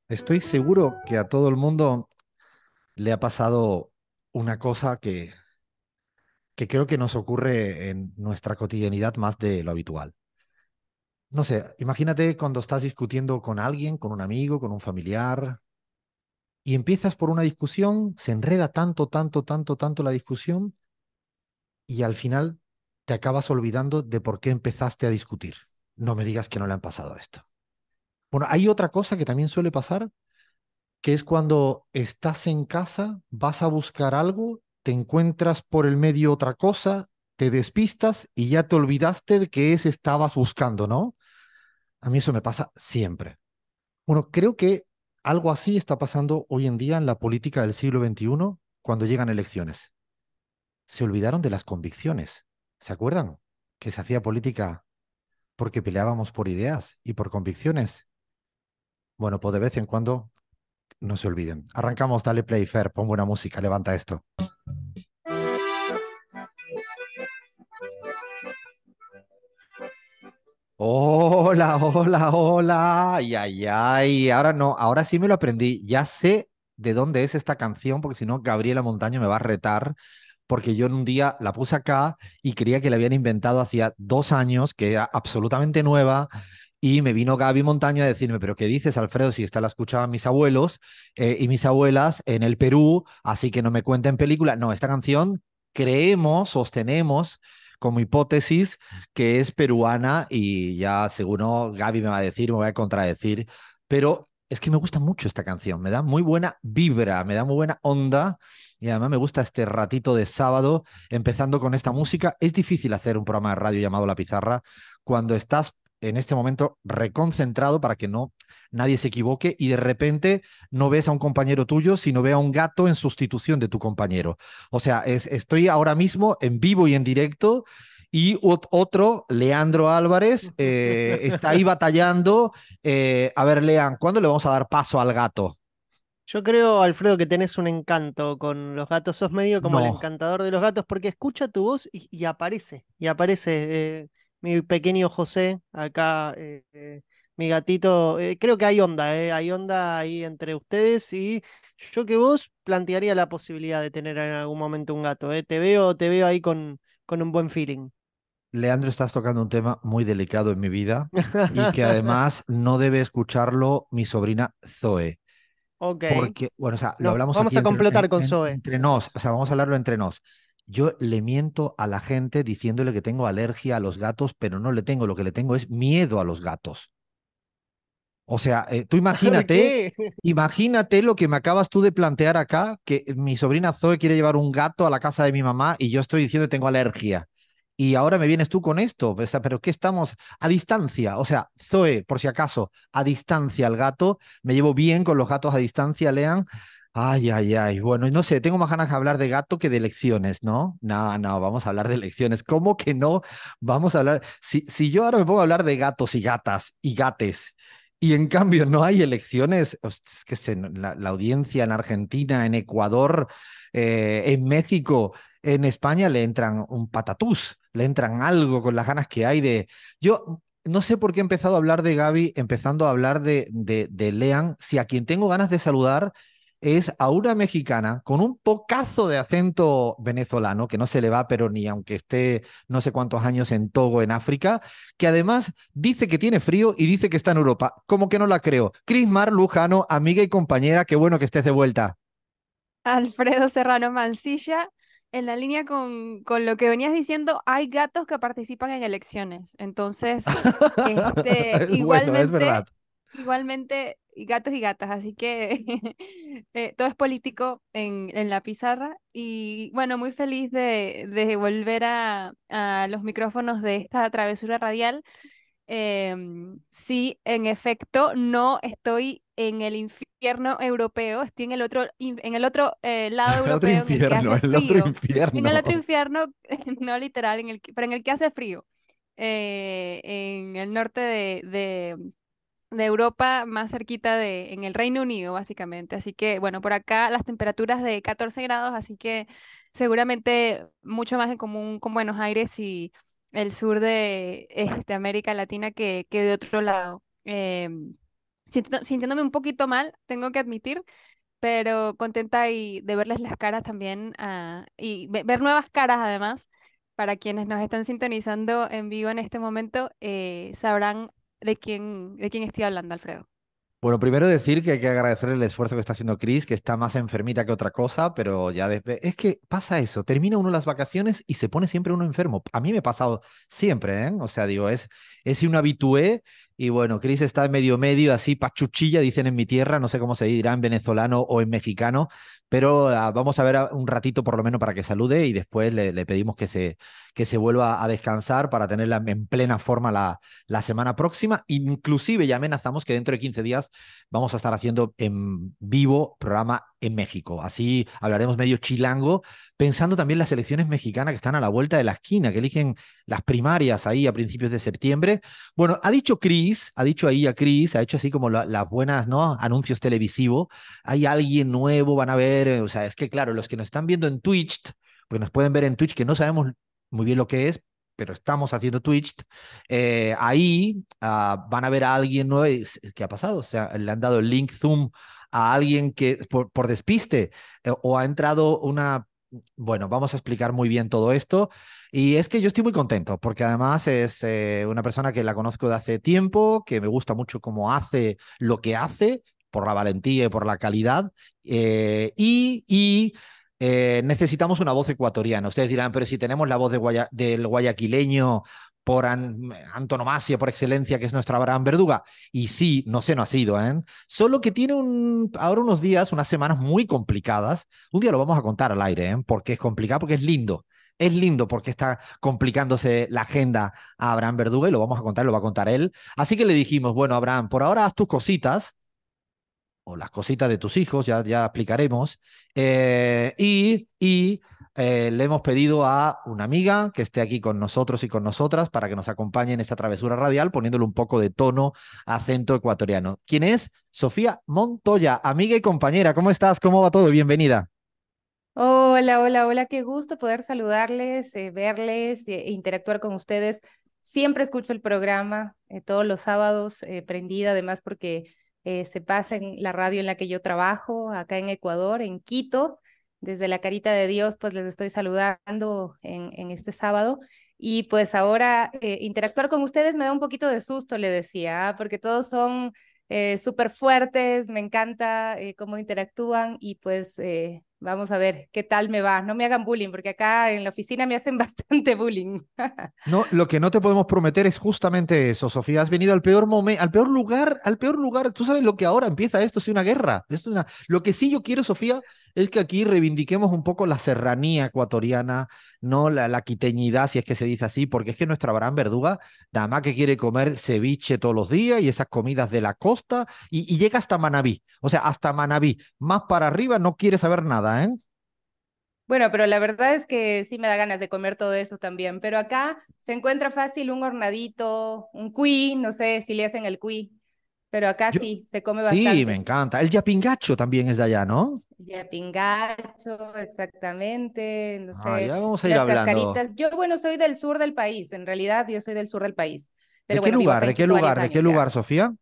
Estoy seguro que a todo el mundo le ha pasado una cosa que creo que nos ocurre en nuestra cotidianidad más de lo habitual. No sé, imagínate cuando estás discutiendo con alguien, con un amigo, con un familiar, y empiezas por una discusión, se enreda tanto, tanto, tanto, tanto la discusión, y al final te acabas olvidando de por qué empezaste a discutir. No me digas que no le han pasado esto. Bueno, hay otra cosa que también suele pasar, que es cuando estás en casa, vas a buscar algo, te encuentras por el medio otra cosa, te despistas y ya te olvidaste de qué es estabas buscando, ¿no? A mí eso me pasa siempre. Bueno, creo que algo así está pasando hoy en día en la política del siglo XXI cuando llegan elecciones. Se olvidaron de las convicciones. ¿Se acuerdan? Que se hacía política porque peleábamos por ideas y por convicciones. Bueno, pues de vez en cuando no se olviden. Arrancamos, dale play, Fer, pon buena música, levanta esto. Hola, hola, hola. Ay, ay, ay. Ahora no, ahora sí me lo aprendí. Ya sé de dónde es esta canción, porque si no, Gabriela Montaño me va a retar, porque yo en un día la puse acá y creía que la habían inventado hacía 2 años, que era absolutamente nueva. Y me vino Gaby Montaño a decirme, pero ¿qué dices, Alfredo? Si esta la escuchaban mis abuelos y mis abuelas en el Perú, así que no me cuenten película. No, esta canción creemos, sostenemos como hipótesis que es peruana y ya seguro Gaby me va a decir, me va a contradecir, pero es que me gusta mucho esta canción, me da muy buena vibra, me da muy buena onda y además me gusta este ratito de sábado empezando con esta música. Es difícil hacer un programa de radio llamado La Pizarra cuando estás en este momento reconcentrado para que no nadie se equivoque y de repente no ves a un compañero tuyo, sino ve a un gato en sustitución de tu compañero. O sea, estoy ahora mismo en vivo y en directo y otro, Leandro Álvarez, está ahí batallando. A ver, Lean, ¿cuándo le vamos a dar paso al gato? Yo creo, Alfredo, que tenés un encanto con los gatos. Sos medio como el No. encantador de los gatos porque escucha tu voz y aparece. Y aparece mi pequeño José, acá, mi gatito. Creo que hay onda, hay onda ahí entre ustedes y yo que vos plantearía la posibilidad de tener en algún momento un gato. Te veo ahí con un buen feeling. Leandro, estás tocando un tema muy delicado en mi vida y que además no debe escucharlo mi sobrina Zoe. Ok. Porque, bueno, o sea, lo Nos hablamos vamos aquí a complotar con Zoe. entre nos, o sea, vamos a hablarlo entre nos. Yo le miento a la gente diciéndole que tengo alergia a los gatos, pero no le tengo, lo que le tengo es miedo a los gatos. O sea, tú ¿Por imagínate, qué? imagínate lo que me acabas tú de plantear acá, que mi sobrina Zoe quiere llevar un gato a la casa de mi mamá y yo estoy diciendo que tengo alergia. Y ahora me vienes tú con esto, o sea, pero ¿qué estamos a distancia? O sea, Zoe, por si acaso, a distancia al gato, me llevo bien con los gatos a distancia, Lean. Ay, ay, ay. Bueno, y no sé, tengo más ganas de hablar de gato que de elecciones, ¿no? No, no, vamos a hablar de elecciones. ¿Cómo que no? Vamos a hablar. Si yo ahora me pongo a hablar de gatos y gatas y gates y en cambio no hay elecciones, es que la audiencia en Argentina, en Ecuador, en México, en España le entran un patatús, le entran algo con las ganas que hay de... Yo no sé por qué he empezado a hablar de Gaby, empezando a hablar de Lean, si a quien tengo ganas de saludar es a una mexicana con un pocazo de acento venezolano, que no se le va, pero ni aunque esté no sé cuántos años en Togo, en África, que además dice que tiene frío y dice que está en Europa. ¿Cómo que no la creo? Crismar Lujano, amiga y compañera, qué bueno que estés de vuelta. Alfredo Serrano Mancilla, en la línea con lo que venías diciendo, hay gatos que participan en elecciones. Entonces, Es bueno, es igualmente, verdad. igualmente, y gatos y gatas, así que todo es político en la pizarra. Y bueno, muy feliz de volver a los micrófonos de esta travesura radial. Sí, en efecto, no estoy en el infierno europeo, estoy en el otro lado El otro europeo en el que infierno, hace el otro frío. En el infierno. otro infierno, no literal, pero en el que hace frío. En el norte de Europa, más cerquita en el Reino Unido, básicamente. Así que, bueno, por acá las temperaturas de 14 grados, así que seguramente mucho más en común con Buenos Aires y el sur de América Latina que de otro lado. sintiéndome un poquito mal, tengo que admitir, pero contenta de verles las caras también y ver nuevas caras además. Para quienes nos están sintonizando en vivo en este momento, sabrán de quién estoy hablando, Alfredo. Bueno, primero decir que hay que agradecer el esfuerzo que está haciendo Chris, que está más enfermita que otra cosa, pero ya desde... Es que pasa eso, termina uno las vacaciones y se pone siempre uno enfermo. A mí me ha pasado siempre, ¿eh? O sea, digo, es un habitué y bueno, Chris está medio medio, así pachuchilla, dicen en mi tierra, no sé cómo se dirá en venezolano o en mexicano, pero vamos a ver un ratito por lo menos para que salude y después le pedimos que se vuelva a descansar para tenerla en plena forma la semana próxima. Inclusive ya amenazamos que dentro de 15 días vamos a estar haciendo en vivo programa en México. Así hablaremos medio chilango, pensando también las elecciones mexicanas que están a la vuelta de la esquina, que eligen las primarias ahí a principios de septiembre. Bueno, ha dicho Chris, ha dicho ahí a Chris, ha hecho así como las buenas, ¿no? Anuncios televisivos. Hay alguien nuevo, van a ver, o sea, es que claro, los que nos están viendo en Twitch, porque nos pueden ver en Twitch, que no sabemos muy bien lo que es, pero estamos haciendo Twitch, ahí van a ver a alguien nuevo. ¿Qué ha pasado? O sea, le han dado el link Zoom a alguien que por despiste o ha entrado una... Bueno, vamos a explicar muy bien todo esto. Y es que yo estoy muy contento porque además es una persona que la conozco de hace tiempo, que me gusta mucho cómo hace lo que hace, por la valentía y por la calidad. Necesitamos una voz ecuatoriana. Ustedes dirán, pero si tenemos la voz del guayaquileño por antonomasia, por excelencia, que es nuestra Abraham Verduga. Y sí, no sé, no ha sido, ¿eh? Solo que tiene ahora unos días, unas semanas muy complicadas. Un día lo vamos a contar al aire, ¿eh? Porque es complicado, porque es lindo. Es lindo porque está complicándose la agenda a Abraham Verduga y lo vamos a contar, lo va a contar él. Así que le dijimos, bueno, Abraham, por ahora haz tus cositas o las cositas de tus hijos, ya explicaremos. Le hemos pedido a una amiga que esté aquí con nosotros y con nosotras para que nos acompañe en esta travesura radial, poniéndole un poco de tono, acento ecuatoriano. ¿Quién es? Sofía Montoya, amiga y compañera. ¿Cómo estás? ¿Cómo va todo? Bienvenida. Hola, hola, hola, qué gusto poder saludarles, verles, e interactuar con ustedes. Siempre escucho el programa todos los sábados, prendida además porque se pasa en la radio en la que yo trabajo, acá en Ecuador, en Quito. Desde la Carita de Dios, pues les estoy saludando en este sábado. Y pues ahora interactuar con ustedes me da un poquito de susto, le decía, porque todos son súper fuertes, me encanta cómo interactúan y pues vamos a ver qué tal me va. No me hagan bullying, porque acá en la oficina me hacen bastante bullying. No, lo que no te podemos prometer es justamente eso, Sofía. Has venido al peor momento, al peor lugar, al peor lugar. Tú sabes lo que ahora empieza esto, es una guerra. Lo que sí yo quiero, Sofía, es que aquí reivindiquemos un poco la serranía ecuatoriana, no la quiteñidad, si es que se dice así, porque es que nuestra Abraham Verduga, nada más que quiere comer ceviche todos los días y esas comidas de la costa y llega hasta Manabí. O sea, hasta Manabí. Más para arriba no quiere saber nada, ¿eh? Bueno, pero la verdad es que sí me da ganas de comer todo eso también. Pero acá se encuentra fácil un hornadito, un cuy, no sé si le hacen el cuy, pero acá Yo, sí, se come sí, me bastante. encanta. El yapingacho también es de allá, ¿no? Ya pingacho, exactamente, no Ah, ya sé, vamos a ir las hablando. cascaritas. Yo, bueno, soy del sur del país, en realidad yo soy del sur del país, ¿De pero qué bueno, vivo lugar? acá ¿De en qué Quito varios lugar? ¿De qué años ya. lugar, Sofía?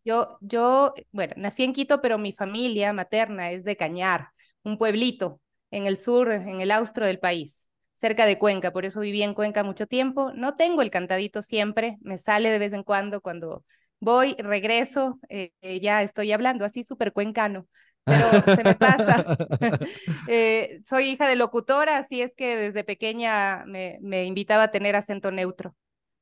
Bueno, nací en Quito, pero mi familia materna es de Cañar, un pueblito en el sur, en el austro del país, cerca de Cuenca, por eso viví en Cuenca mucho tiempo. No tengo el cantadito siempre, me sale de vez en cuando voy, regreso, ya estoy hablando así súper cuencano, pero se me pasa. Soy hija de locutora, así es que desde pequeña me invitaba a tener acento neutro.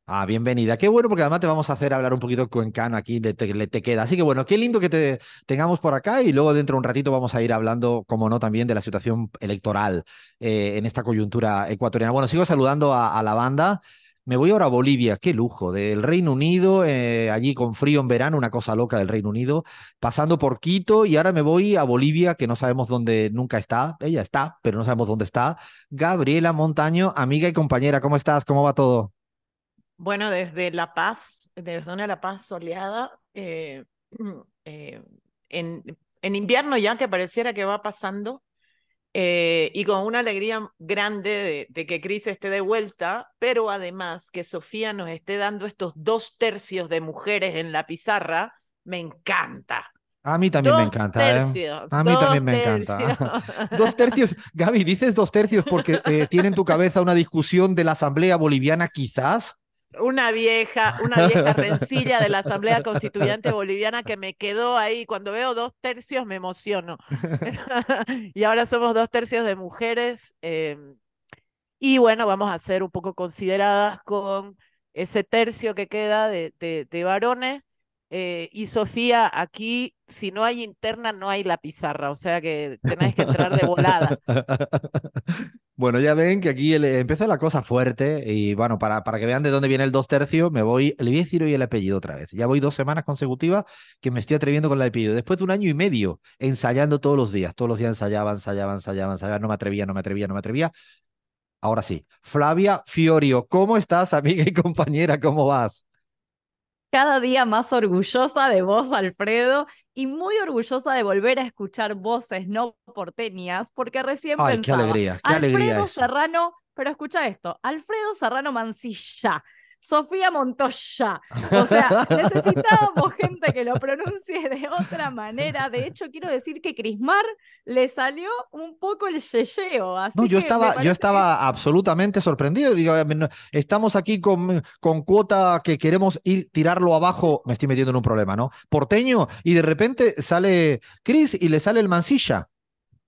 Ah, bienvenida. Qué bueno porque además te vamos a hacer hablar un poquito cuencano aquí, le te queda. Así que bueno, qué lindo que te tengamos por acá y luego dentro de un ratito vamos a ir hablando, como no, también de la situación electoral en esta coyuntura ecuatoriana. Bueno, sigo saludando a la banda. Me voy ahora a Bolivia, qué lujo, del Reino Unido, allí con frío en verano, una cosa loca del Reino Unido, pasando por Quito y ahora me voy a Bolivia, que no sabemos dónde nunca está. Ella está, pero no sabemos dónde está. Gabriela Montaño, amiga y compañera, ¿cómo estás? ¿Cómo va todo? Bueno, desde La Paz, desde una La Paz soleada, eh, en invierno ya que pareciera que va pasando, y con una alegría grande de que Cris esté de vuelta, pero además que Sofía nos esté dando estos 2/3 de mujeres en la pizarra, me encanta. A mí también me Dos encanta, ¿eh? tercios, A mí también dos me tercios. encanta. Dos tercios. Gaby, dices dos tercios porque tiene en tu cabeza una discusión de la Asamblea Boliviana, quizás. Una vieja rencilla de la Asamblea Constituyente Boliviana que me quedó ahí. Cuando veo dos tercios me emociono. Y ahora somos dos tercios de mujeres. Y bueno, vamos a ser un poco consideradas con ese tercio que queda de varones. Y Sofía, aquí, si no hay interna, no hay la pizarra. O sea que tenéis que entrar de volada. Bueno, ya ven que aquí empieza la cosa fuerte y bueno, para que vean de dónde viene el dos tercios, me voy, le voy a decir hoy el apellido otra vez. Ya voy 2 semanas consecutivas que me estoy atreviendo con el apellido. Después de 1 año y medio ensayando todos los días ensayaba, no me atrevía, no me atrevía, no me atrevía. Ahora sí, Flavia Fiorio, ¿cómo estás, amiga y compañera? ¿Cómo vas? Cada día más orgullosa de vos, Alfredo, y muy orgullosa de volver a escuchar voces no porteñas, porque recién Ay, pensaba, qué alegría Alfredo eso. Serrano, pero escucha esto, Alfredo Serrano Mancilla, Sofía Montoya, o sea, necesitábamos gente que lo pronuncie de otra manera. De hecho, quiero decir que Crismar le salió un poco el yeyeo, No, así que me yo parece que es estaba absolutamente sorprendido. Digo, estamos aquí con cuota que queremos ir tirarlo abajo. Me estoy metiendo en un problema, ¿no? Porteño, y de repente sale Chris y le sale el Mansilla.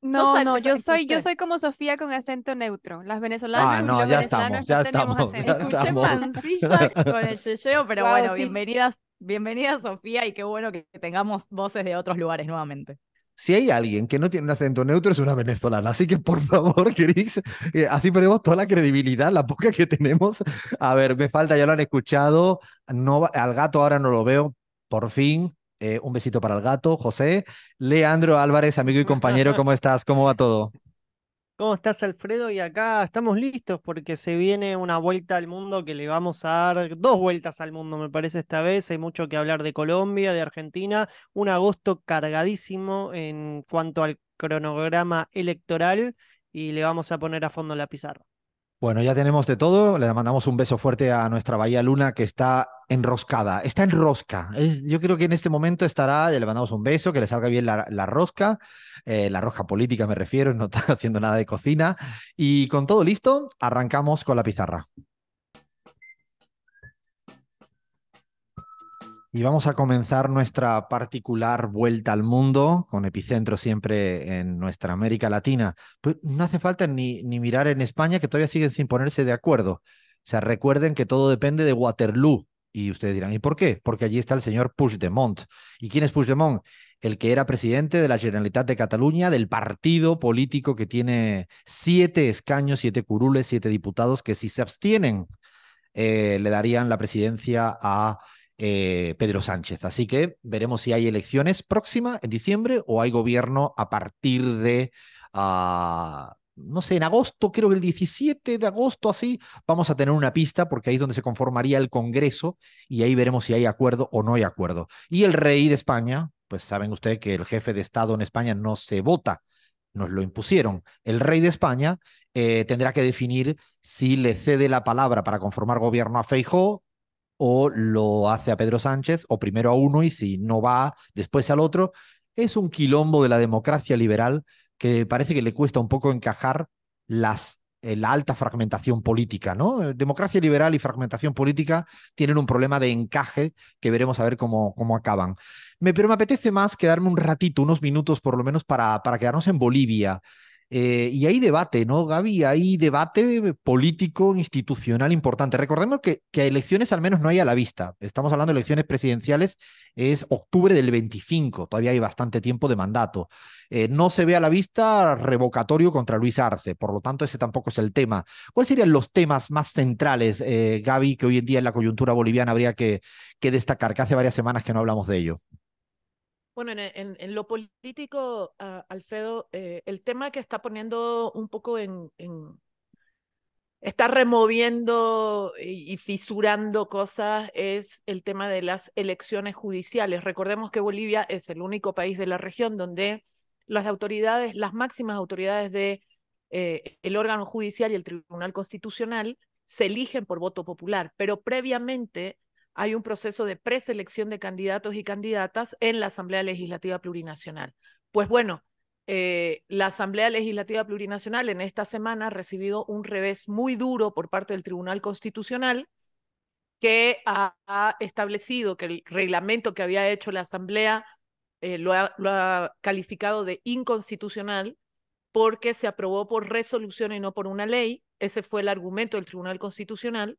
no No, sal, no, yo escuché. soy como Sofía con acento neutro. Las Ah, venezolanas y no, los venezolanos no ya tenemos estamos, ya acento. Escuché estamos. Mansilla con el yeyeo, pero Wow, bueno, sí. bienvenidas, bienvenida Sofía y qué bueno que tengamos voces de otros lugares nuevamente. Si hay alguien que no tiene un acento neutro es una venezolana, así que por favor, Chris, así perdemos toda la credibilidad, la poca que tenemos. A ver, me falta, ya lo han escuchado, no, al gato ahora no lo veo, por fin. Un besito para el gato, José. Leandro Álvarez, amigo y compañero, ¿cómo estás? ¿Cómo va todo? ¿Cómo estás, Alfredo? Y acá estamos listos porque se viene una vuelta al mundo que le vamos a dar dos vueltas al mundo, me parece esta vez. Hay mucho que hablar de Colombia, de Argentina. Un agosto cargadísimo en cuanto al cronograma electoral y le vamos a poner a fondo la pizarra. Bueno, ya tenemos de todo. Le mandamos un beso fuerte a nuestra Bahía Luna que está enroscada, está en rosca. Yo creo que en este momento estará, ya le mandamos un beso, que le salga bien la rosca política me refiero, no está haciendo nada de cocina. Y con todo listo, arrancamos con la pizarra. Y vamos a comenzar nuestra particular vuelta al mundo, con epicentro siempre en nuestra América Latina. Pues no hace falta ni mirar en España, que todavía siguen sin ponerse de acuerdo. O sea, recuerden que todo depende de Waterloo. Y ustedes dirán, ¿y por qué? Porque allí está el señor Puigdemont. ¿Y quién es Puigdemont? El que era presidente de la Generalitat de Cataluña, del partido político que tiene 7 escaños, 7 curules, 7 diputados, que si se abstienen le darían la presidencia a Pedro Sánchez. Así que veremos si hay elecciones próximas en diciembre o hay gobierno a partir de, no sé, en agosto, creo que el 17 de agosto, así, vamos a tener una pista porque ahí es donde se conformaría el Congreso y ahí veremos si hay acuerdo o no hay acuerdo. Y el rey de España, pues saben ustedes que el jefe de Estado en España no se vota, nos lo impusieron. El rey de España tendrá que definir si le cede la palabra para conformar gobierno a Feijóo o lo hace a Pedro Sánchez, o primero a uno y si no va, después al otro. Es un quilombo de la democracia liberal que parece que le cuesta un poco encajar la alta fragmentación política, ¿no? Democracia liberal y fragmentación política tienen un problema de encaje que veremos a ver cómo acaban. Pero me apetece más quedarme un ratito, unos minutos por lo menos, para quedarnos en Bolivia. Y hay debate, ¿no, Gaby? Hay debate político, institucional importante. Recordemos que elecciones al menos no hay a la vista. Estamos hablando de elecciones presidenciales, es octubre del 25, todavía hay bastante tiempo de mandato. No se ve a la vista revocatorio contra Luis Arce, por lo tanto ese tampoco es el tema. ¿Cuáles serían los temas más centrales, Gaby, que hoy en día en la coyuntura boliviana habría que destacar, que hace varias semanas que no hablamos de ello? Bueno, en lo político, Alfredo, el tema que está poniendo un poco está removiendo y fisurando cosas es el tema de las elecciones judiciales. Recordemos que Bolivia es el único país de la región donde las autoridades, las máximas autoridades de el órgano judicial y el Tribunal Constitucional se eligen por voto popular, pero previamente hay un proceso de preselección de candidatos y candidatas en la Asamblea Legislativa Plurinacional. Pues bueno, la Asamblea Legislativa Plurinacional en esta semana ha recibido un revés muy duro por parte del Tribunal Constitucional, que ha establecido que el reglamento que había hecho la Asamblea lo ha calificado de inconstitucional porque se aprobó por resolución y no por una ley. Ese fue el argumento del Tribunal Constitucional.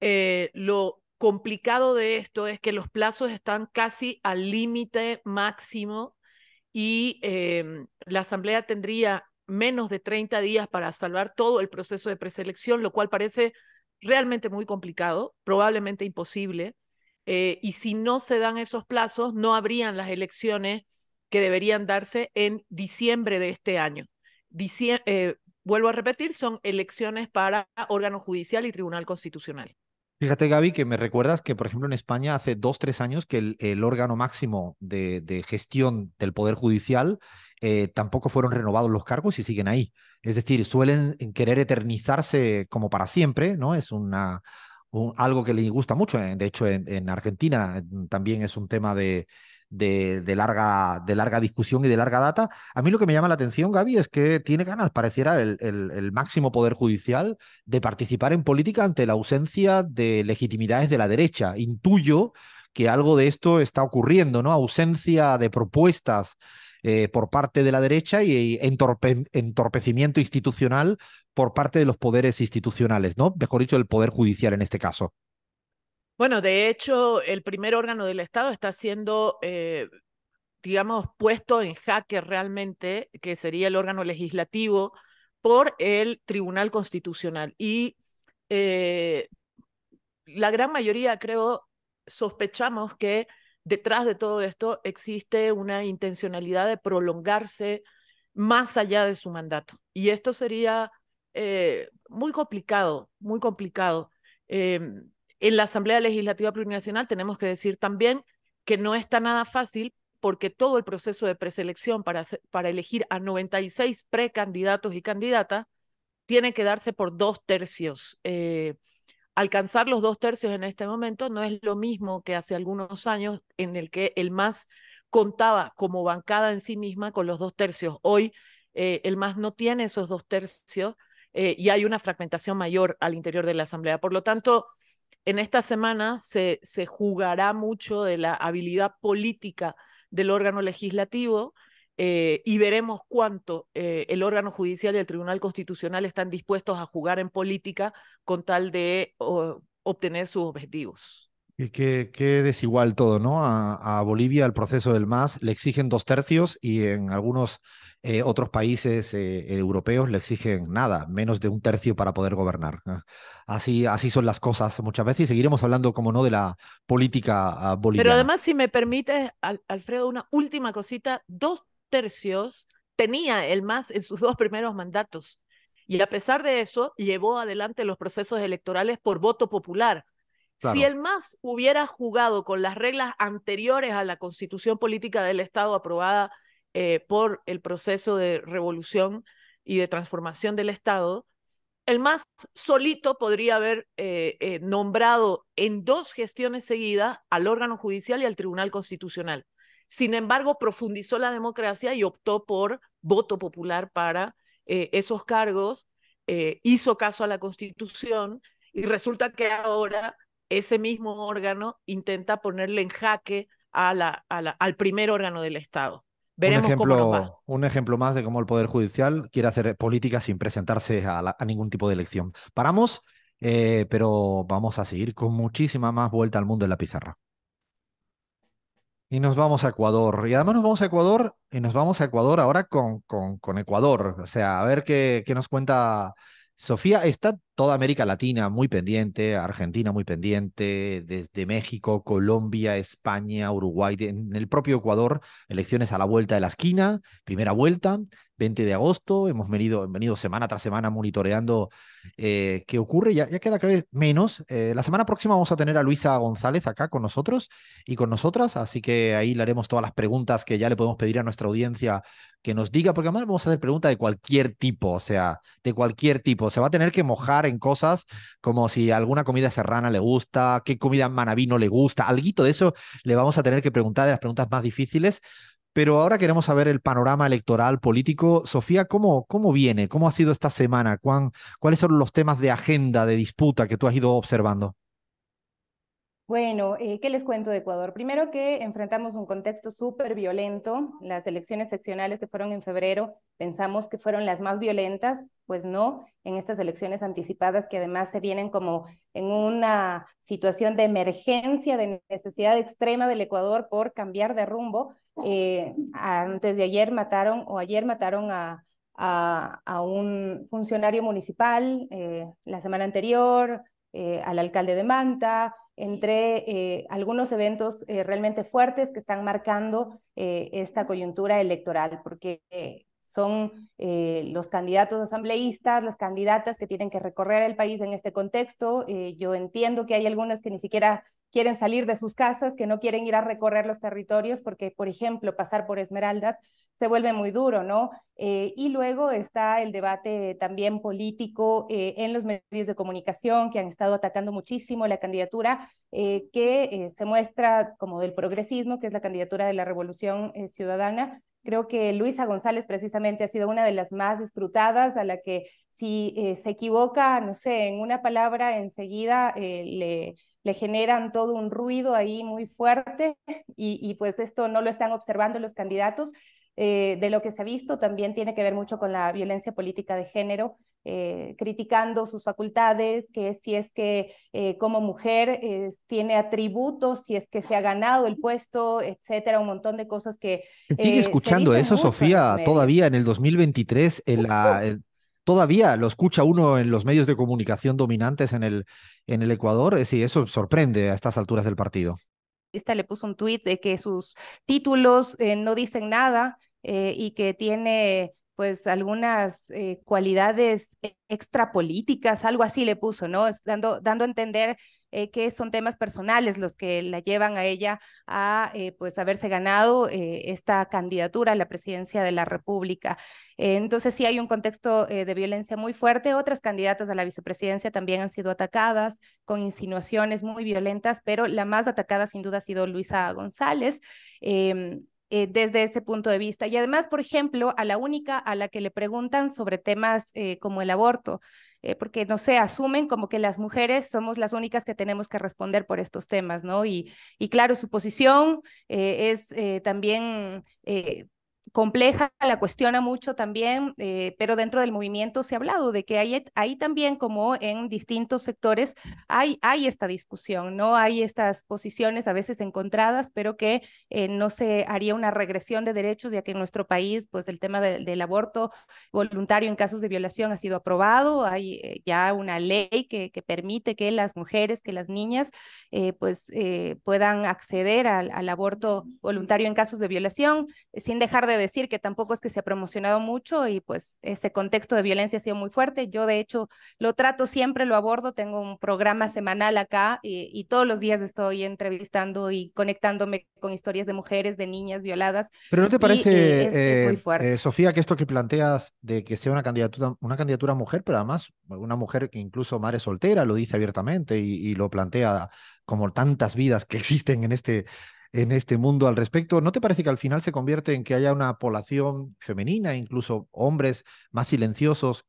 Lo complicado de esto es que los plazos están casi al límite máximo y la Asamblea tendría menos de 30 días para salvar todo el proceso de preselección, lo cual parece realmente muy complicado, probablemente imposible. Y si no se dan esos plazos, no habrían las elecciones que deberían darse en diciembre de este año. Vuelvo a repetir, son elecciones para órgano judicial y tribunal constitucional. Fíjate, Gaby, que me recuerdas que, por ejemplo, en España hace 2, 3 años que el órgano máximo de gestión del Poder Judicial tampoco fueron renovados los cargos y siguen ahí. Es decir, suelen querer eternizarse como para siempre, ¿no? Es algo que les gusta mucho. De hecho, en Argentina también es un tema de larga discusión y de larga data. A mí lo que me llama la atención, Gaby, es que tiene ganas, pareciera el máximo poder judicial, de participar en política ante la ausencia de legitimidades de la derecha. Intuyo que algo de esto está ocurriendo, ¿no? Ausencia de propuestas por parte de la derecha y entorpecimiento institucional por parte de los poderes institucionales, ¿no? Mejor dicho, el poder judicial en este caso. Bueno, de hecho, el primer órgano del Estado está siendo, digamos, puesto en jaque realmente, que sería el órgano legislativo, por el Tribunal Constitucional. Y la gran mayoría, creo, sospechamos que detrás de todo esto existe una intencionalidad de prolongarse más allá de su mandato. Y esto sería muy complicado, muy complicado. En la Asamblea Legislativa Plurinacional tenemos que decir también que no está nada fácil porque todo el proceso de preselección para elegir a 96 precandidatos y candidatas tiene que darse por 2/3. Alcanzar los 2/3 en este momento no es lo mismo que hace algunos años en el que el MAS contaba como bancada en sí misma con los 2/3. Hoy el MAS no tiene esos 2/3 y hay una fragmentación mayor al interior de la Asamblea. Por lo tanto, en esta semana se jugará mucho de la habilidad política del órgano legislativo y veremos cuánto el órgano judicial y el Tribunal Constitucional están dispuestos a jugar en política con tal de obtener sus objetivos. Y qué desigual todo, ¿no? A Bolivia el proceso del MAS le exigen 2/3 y en algunos otros países europeos le exigen nada, menos de 1/3 para poder gobernar. Así son las cosas muchas veces y seguiremos hablando, como no, de la política Pero boliviana. además, si me permites, Alfredo, una última cosita, 2/3 tenía el MAS en sus 2 primeros mandatos y a pesar de eso llevó adelante los procesos electorales por voto popular. Si Claro. el MAS hubiera jugado con las reglas anteriores a la Constitución Política del Estado aprobada por el proceso de revolución y de transformación del Estado, el MAS solito podría haber nombrado en 2 gestiones seguidas al órgano judicial y al Tribunal Constitucional. Sin embargo, profundizó la democracia y optó por voto popular para esos cargos, hizo caso a la Constitución y resulta que ahora ese mismo órgano intenta ponerle en jaque al primer órgano del Estado. Veremos cómo nos va. Un ejemplo más de cómo el Poder Judicial quiere hacer política sin presentarse a ningún tipo de elección. Paramos, pero vamos a seguir con muchísima más vuelta al mundo en la pizarra. Y nos vamos a Ecuador. Y además nos vamos a Ecuador y nos vamos a Ecuador ahora con Ecuador. O sea, a ver qué nos cuenta Sofía. Está toda América Latina muy pendiente, Argentina muy pendiente, desde México, Colombia, España, Uruguay, en el propio Ecuador, elecciones a la vuelta de la esquina, primera vuelta, 20 de agosto. Hemos venido semana tras semana monitoreando qué ocurre. Ya queda cada vez menos. La semana próxima vamos a tener a Luisa González acá con nosotros y con nosotras, así que ahí le haremos todas las preguntas que ya le podemos pedir a nuestra audiencia que nos diga, porque además vamos a hacer preguntas de cualquier tipo, o sea, de cualquier tipo. Se va a tener que mojar preguntar en cosas como si alguna comida serrana le gusta, qué comida manabí no le gusta, alguito de eso le vamos a tener que preguntar de las preguntas más difíciles. Pero ahora queremos saber el panorama electoral político. Sofía, ¿cómo viene? ¿Cómo ha sido esta semana? ¿Cuáles son los temas de agenda, de disputa que tú has ido observando? Bueno, ¿qué les cuento de Ecuador? Primero que enfrentamos un contexto súper violento. Las elecciones seccionales que fueron en febrero pensamos que fueron las más violentas, pues no, en estas elecciones anticipadas que además se vienen como en una situación de emergencia, de necesidad extrema del Ecuador por cambiar de rumbo. Antes de ayer mataron o ayer mataron a un funcionario municipal, la semana anterior, al alcalde de Manta, entre algunos eventos realmente fuertes que están marcando esta coyuntura electoral, porque son los candidatos asambleístas, las candidatas que tienen que recorrer el país en este contexto. Yo entiendo que hay algunas que ni siquiera quieren salir de sus casas, que no quieren ir a recorrer los territorios, porque, por ejemplo, pasar por Esmeraldas se vuelve muy duro, ¿no? Y luego está el debate también político en los medios de comunicación que han estado atacando muchísimo la candidatura que se muestra como del progresismo, que es la candidatura de la Revolución Ciudadana. Creo que Luisa González precisamente ha sido una de las más escrutadas, a la que si se equivoca, no sé, en una palabra, enseguida le generan todo un ruido ahí muy fuerte y pues esto no lo están observando los candidatos. De lo que se ha visto también tiene que ver mucho con la violencia política de género, criticando sus facultades, que si es que como mujer tiene atributos, si es que se ha ganado el puesto, etcétera, un montón de cosas que ¿Se sigue se escuchando dicen eso, mucho en los Sofía, todavía medios. en el 2023? ¿Todavía lo escucha uno en los medios de comunicación dominantes en el Ecuador? Sí, eso sorprende a estas alturas del partido. Esta le puso un tuit de que sus títulos no dicen nada y que tiene pues algunas cualidades extrapolíticas, algo así le puso, ¿no? Dando a entender que son temas personales los que la llevan a ella a pues haberse ganado esta candidatura a la presidencia de la República. Entonces sí hay un contexto de violencia muy fuerte. Otras candidatas a la vicepresidencia también han sido atacadas con insinuaciones muy violentas, pero la más atacada sin duda ha sido Luisa González. Desde ese punto de vista. Y además, por ejemplo, a la única a la que le preguntan sobre temas como el aborto, porque, no sé, asumen como que las mujeres somos las únicas que tenemos que responder por estos temas, ¿no? Y claro, su posición es también compleja, la cuestiona mucho también, pero dentro del movimiento se ha hablado de que hay también, como en distintos sectores, hay esta discusión, ¿no? Hay estas posiciones a veces encontradas, pero que no se haría una regresión de derechos, ya que en nuestro país, pues el tema del aborto voluntario en casos de violación ha sido aprobado, hay ya una ley que permite que las mujeres, que las niñas, puedan acceder al aborto voluntario en casos de violación, sin dejar de decir que tampoco es que se ha promocionado mucho y pues ese contexto de violencia ha sido muy fuerte. Yo de hecho lo trato siempre, lo abordo, tengo un programa semanal acá y todos los días estoy entrevistando y conectándome con historias de mujeres, de niñas violadas Pero ¿no te y parece, es muy fuerte. Sofía, que esto que planteas de que sea una candidatura mujer, pero además una mujer que incluso madre soltera lo dice abiertamente y lo plantea como tantas vidas que existen en este mundo al respecto, ¿no te parece que al final se convierte en que haya una población femenina, incluso hombres más silenciosos,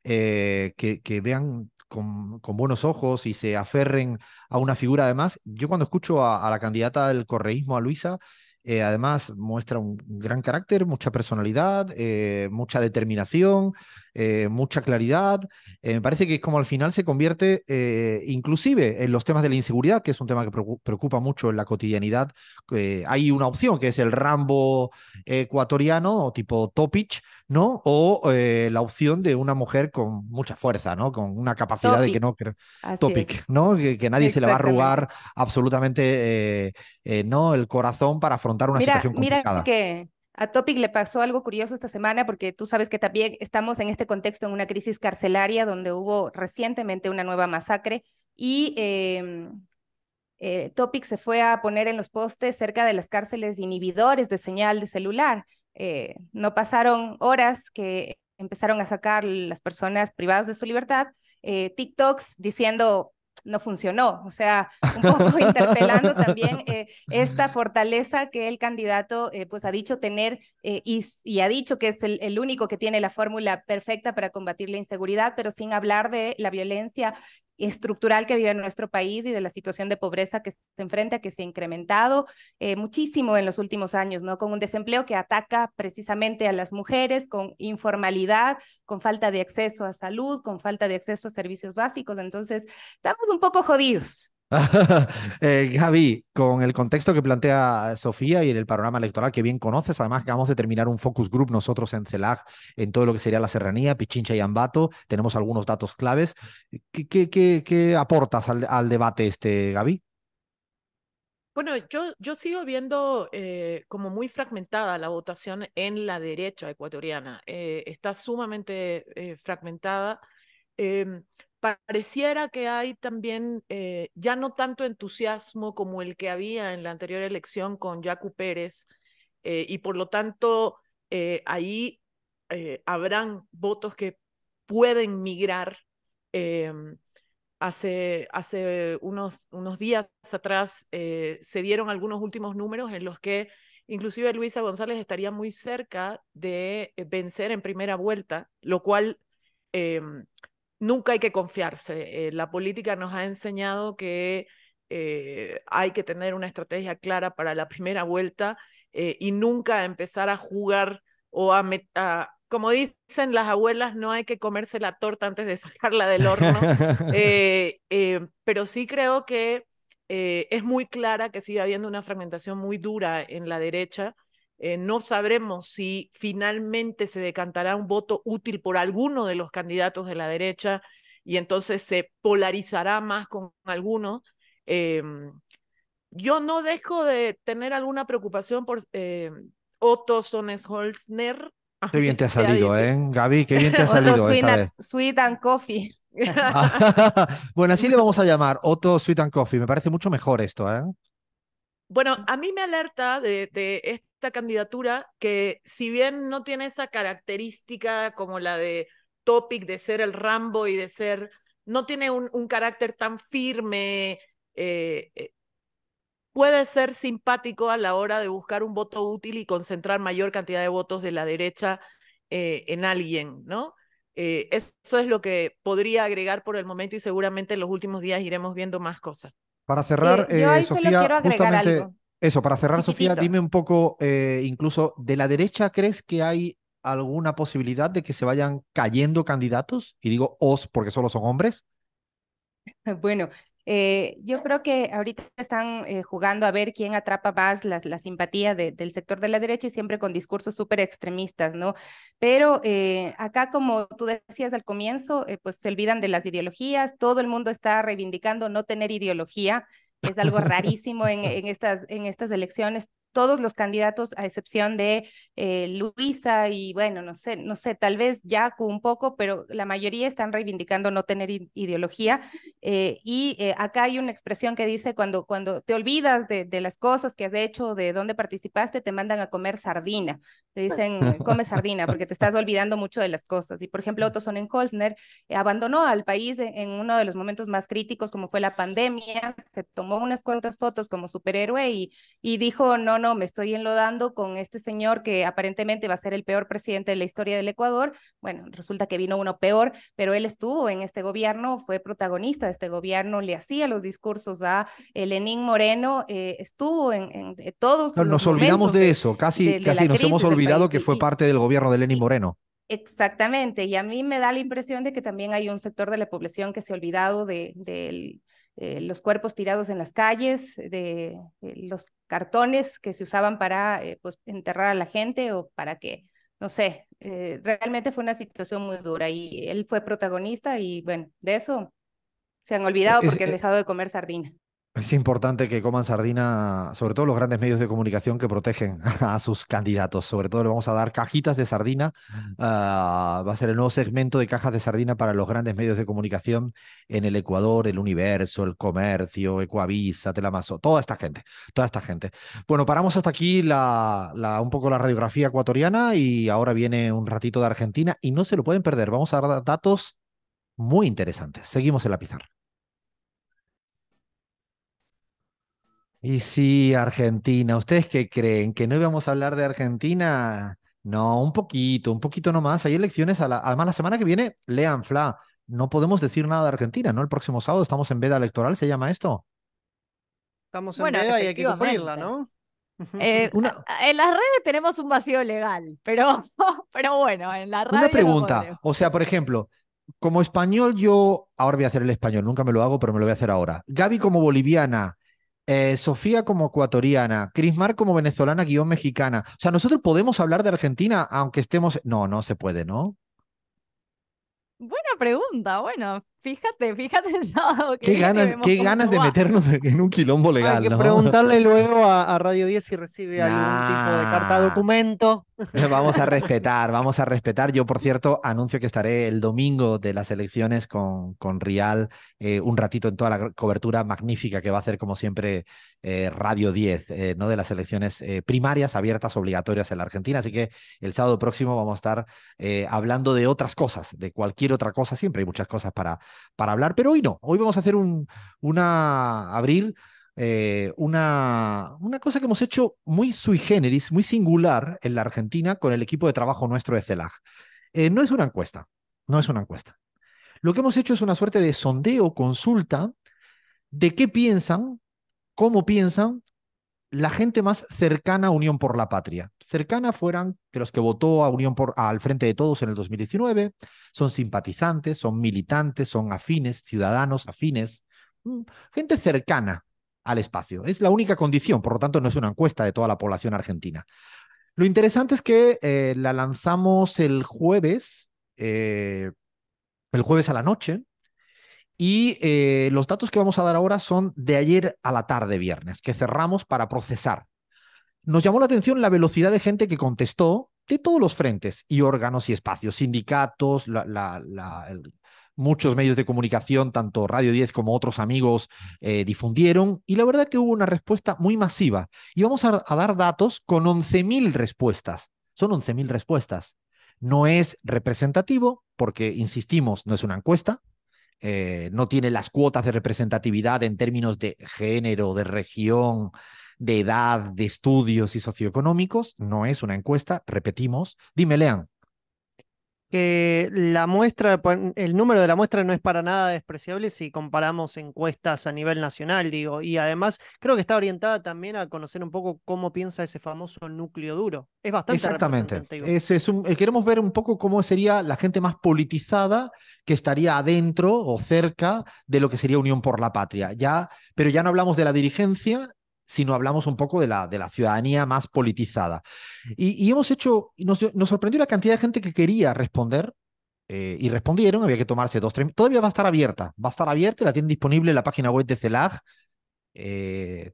que vean con buenos ojos y se aferren a una figura? Además, yo cuando escucho a la candidata del correísmo, a Luisa, además muestra un gran carácter, mucha personalidad, mucha determinación, mucha claridad. Me parece que como al final se convierte inclusive en los temas de la inseguridad, que es un tema que preocupa mucho en la cotidianidad. Hay una opción que es el Rambo ecuatoriano o tipo Topic, ¿no? O la opción de una mujer con mucha fuerza, ¿no? Con una capacidad de que Topic, no... así es, Topic, ¿no? Que nadie se le va a arrugar exactamente. absolutamente, ¿no? El corazón para afrontar una Mira, situación mira complicada. que a Topic le pasó algo curioso esta semana porque tú sabes que también estamos en este contexto en una crisis carcelaria donde hubo recientemente una nueva masacre y Topic se fue a poner en los postes cerca de las cárceles inhibidores de señal de celular. No pasaron horas que empezaron a sacar las personas privadas de su libertad, TikToks diciendo no funcionó, o sea, un poco interpelando también esta fortaleza que el candidato pues ha dicho tener y ha dicho que es el único que tiene la fórmula perfecta para combatir la inseguridad, pero sin hablar de la violencia estructural que vive en nuestro país y de la situación de pobreza que se enfrenta, que se ha incrementado muchísimo en los últimos años, ¿no? Con un desempleo que ataca precisamente a las mujeres, con informalidad, con falta de acceso a salud, con falta de acceso a servicios básicos. Entonces, estamos un poco jodidos. Gaby, con el contexto que plantea Sofía y en el panorama electoral que bien conoces, además acabamos de terminar un focus group nosotros en CELAC en todo lo que sería la serranía, Pichincha y Ambato, tenemos algunos datos claves. ¿Qué aportas al debate este, Gaby? Bueno, yo sigo viendo como muy fragmentada la votación en la derecha ecuatoriana. Está sumamente fragmentada. Em, Pareciera que hay también ya no tanto entusiasmo como el que había en la anterior elección con Yacu Pérez, y por lo tanto ahí habrán votos que pueden migrar. em, hace unos días atrás se dieron algunos últimos números en los que inclusive Luisa González estaría muy cerca de vencer en primera vuelta, lo cual eh, nunca hay que confiarse. La política nos ha enseñado que hay que tener una estrategia clara para la primera vuelta y nunca empezar a jugar o como dicen las abuelas, no hay que comerse la torta antes de sacarla del horno, pero sí creo que es muy clara que sigue habiendo una fragmentación muy dura en la derecha. No sabremos si finalmente se decantará un voto útil por alguno de los candidatos de la derecha y entonces se polarizará más con alguno. Eh, yo no dejo de tener alguna preocupación por Otto Sonnenholzner, Qué bien aunque te ha sea salido, ¿eh, Gaby? Qué bien te ha Otto salido esta vez. Sweet and Coffee. Bueno, así le vamos a llamar Otto Sweet and Coffee. Me parece mucho mejor esto, ¿eh? Bueno, a mí me alerta de esta candidatura que si bien no tiene esa característica como la de Topic de ser el Rambo y de ser, no tiene un carácter tan firme, puede ser simpático a la hora de buscar un voto útil y concentrar mayor cantidad de votos de la derecha en alguien, ¿no? Eso es lo que podría agregar por el momento y seguramente en los últimos días iremos viendo más cosas. Para cerrar, Yo ahí solo Sofía, quiero agregar justamente algo eso, para cerrar, Sofía, chiquitito. dime un poco, incluso de la derecha, ¿crees que hay alguna posibilidad de que se vayan cayendo candidatos? Y digo os porque solo son hombres. Bueno, yo creo que ahorita están jugando a ver quién atrapa más la simpatía del sector de la derecha y siempre con discursos súper extremistas, ¿no? Pero acá, como tú decías al comienzo, pues se olvidan de las ideologías, todo el mundo está reivindicando no tener ideología, es algo rarísimo en estas elecciones. Todos los candidatos, a excepción de Luisa y bueno, no sé, tal vez Yacu un poco, pero la mayoría están reivindicando no tener ideología. Acá hay una expresión que dice cuando te olvidas de las cosas que has hecho, de dónde participaste, te mandan a comer sardina. Te dicen, come sardina porque te estás olvidando mucho de las cosas. Y por ejemplo, Otto Sonnenholzner abandonó al país en uno de los momentos más críticos como fue la pandemia, se tomó unas cuantas fotos como superhéroe y dijo, no, me estoy enlodando con este señor que aparentemente va a ser el peor presidente de la historia del Ecuador. Bueno, resulta que vino uno peor, pero él estuvo en este gobierno, fue protagonista de este gobierno, le hacía los discursos a Lenín Moreno, estuvo en todos No, los nos olvidamos momentos de eso, de la casi nos hemos crisis del olvidado país. que fue parte del gobierno de Lenín Y Moreno. exactamente, y a mí me da la impresión de que también hay un sector de la población que se ha olvidado de los cuerpos tirados en las calles, de los cartones que se usaban para pues, enterrar a la gente o para que, no sé, realmente fue una situación muy dura y él fue protagonista y bueno, de eso se han olvidado Es, porque han dejado de comer sardina. Es importante que coman sardina, sobre todo los grandes medios de comunicación que protegen a sus candidatos. Sobre todo le vamos a dar cajitas de sardina. Va a ser el nuevo segmento de cajas de sardina para los grandes medios de comunicación en el Ecuador, El Universo, El Comercio, Ecuavisa, Telamaso, toda esta gente, toda esta gente. Bueno, paramos hasta aquí un poco la radiografía ecuatoriana y ahora viene un ratito de Argentina y no se lo pueden perder. Vamos a dar datos muy interesantes. Seguimos en la pizarra. Y sí, Argentina, ¿ustedes qué creen? ¿Que no íbamos a hablar de Argentina? No, un poquito nomás. Hay elecciones, además la semana que viene, lean, Fla, no podemos decir nada de Argentina, ¿no? El próximo sábado estamos en veda electoral, ¿se llama esto? Estamos en Bueno, veda y hay que cumplirla, efectivamente. ¿no? Una, En las redes tenemos un vacío legal, pero, pero bueno, en la una radio no pregunta, podremos. o sea, por ejemplo, como español yo, ahora voy a hacer el español, nunca me lo hago, pero me lo voy a hacer ahora. Gaby como boliviana, Sofía como ecuatoriana, Crismar como venezolana guión mexicana. O sea, nosotros podemos hablar de Argentina aunque estemos... No, no se puede, ¿no? Buena pregunta, bueno, fíjate el sábado que viene y vemos Qué cómo ganas nos de va. meternos en un quilombo Hay legal, que ¿no? preguntarle luego a Radio 10 si recibe algún tipo de carta Nah. documento. Vamos a respetar, vamos a respetar. Yo, por cierto, anuncio que estaré el domingo de las elecciones con Rial, un ratito en toda la cobertura magnífica que va a hacer, como siempre, Radio 10, ¿no? De las elecciones primarias abiertas, obligatorias en la Argentina. Así que el sábado próximo vamos a estar hablando de otras cosas, de cualquier otra cosa. Siempre hay muchas cosas para hablar, pero hoy no. Hoy vamos a hacer abrir una cosa que hemos hecho muy sui generis, muy singular en la Argentina con el equipo de trabajo nuestro de CELAG. No es una encuesta, no es una encuesta. Lo que hemos hecho es una suerte de sondeo, consulta de qué piensan, cómo piensan la gente más cercana a Unión por la Patria. Cercana fueran de los que votó a al Frente de Todos en el 2019, son simpatizantes, son militantes, son afines, ciudadanos afines, gente cercana al espacio. Es la única condición, por lo tanto no es una encuesta de toda la población argentina. Lo interesante es que la lanzamos el jueves a la noche, y los datos que vamos a dar ahora son de ayer a la tarde, viernes, que cerramos para procesar. Nos llamó la atención la velocidad de gente que contestó de todos los frentes y órganos y espacios, sindicatos, muchos medios de comunicación, tanto Radio 10 como otros amigos, difundieron, y la verdad que hubo una respuesta muy masiva. Y vamos a dar datos con 11.000 respuestas. Son 11.000 respuestas. No es representativo porque, insistimos, no es una encuesta, no tiene las cuotas de representatividad en términos de género, de región, de edad, de estudios y socioeconómicos. No es una encuesta, repetimos. Dime, Lean. Que la muestra, el número de la muestra no es para nada despreciable si comparamos encuestas a nivel nacional, digo, y además creo que está orientada también a conocer un poco cómo piensa ese famoso núcleo duro. Es bastante Exactamente. representativo. Queremos ver un poco cómo sería la gente más politizada que estaría adentro o cerca de lo que sería Unión por la Patria. Pero ya no hablamos de la dirigencia, sino hablamos un poco de la ciudadanía más politizada. Y hemos hecho, nos sorprendió la cantidad de gente que quería responder. Y respondieron, había que tomarse 2, 3. Todavía va a estar abierta, la tienen disponible en la página web de CELAG,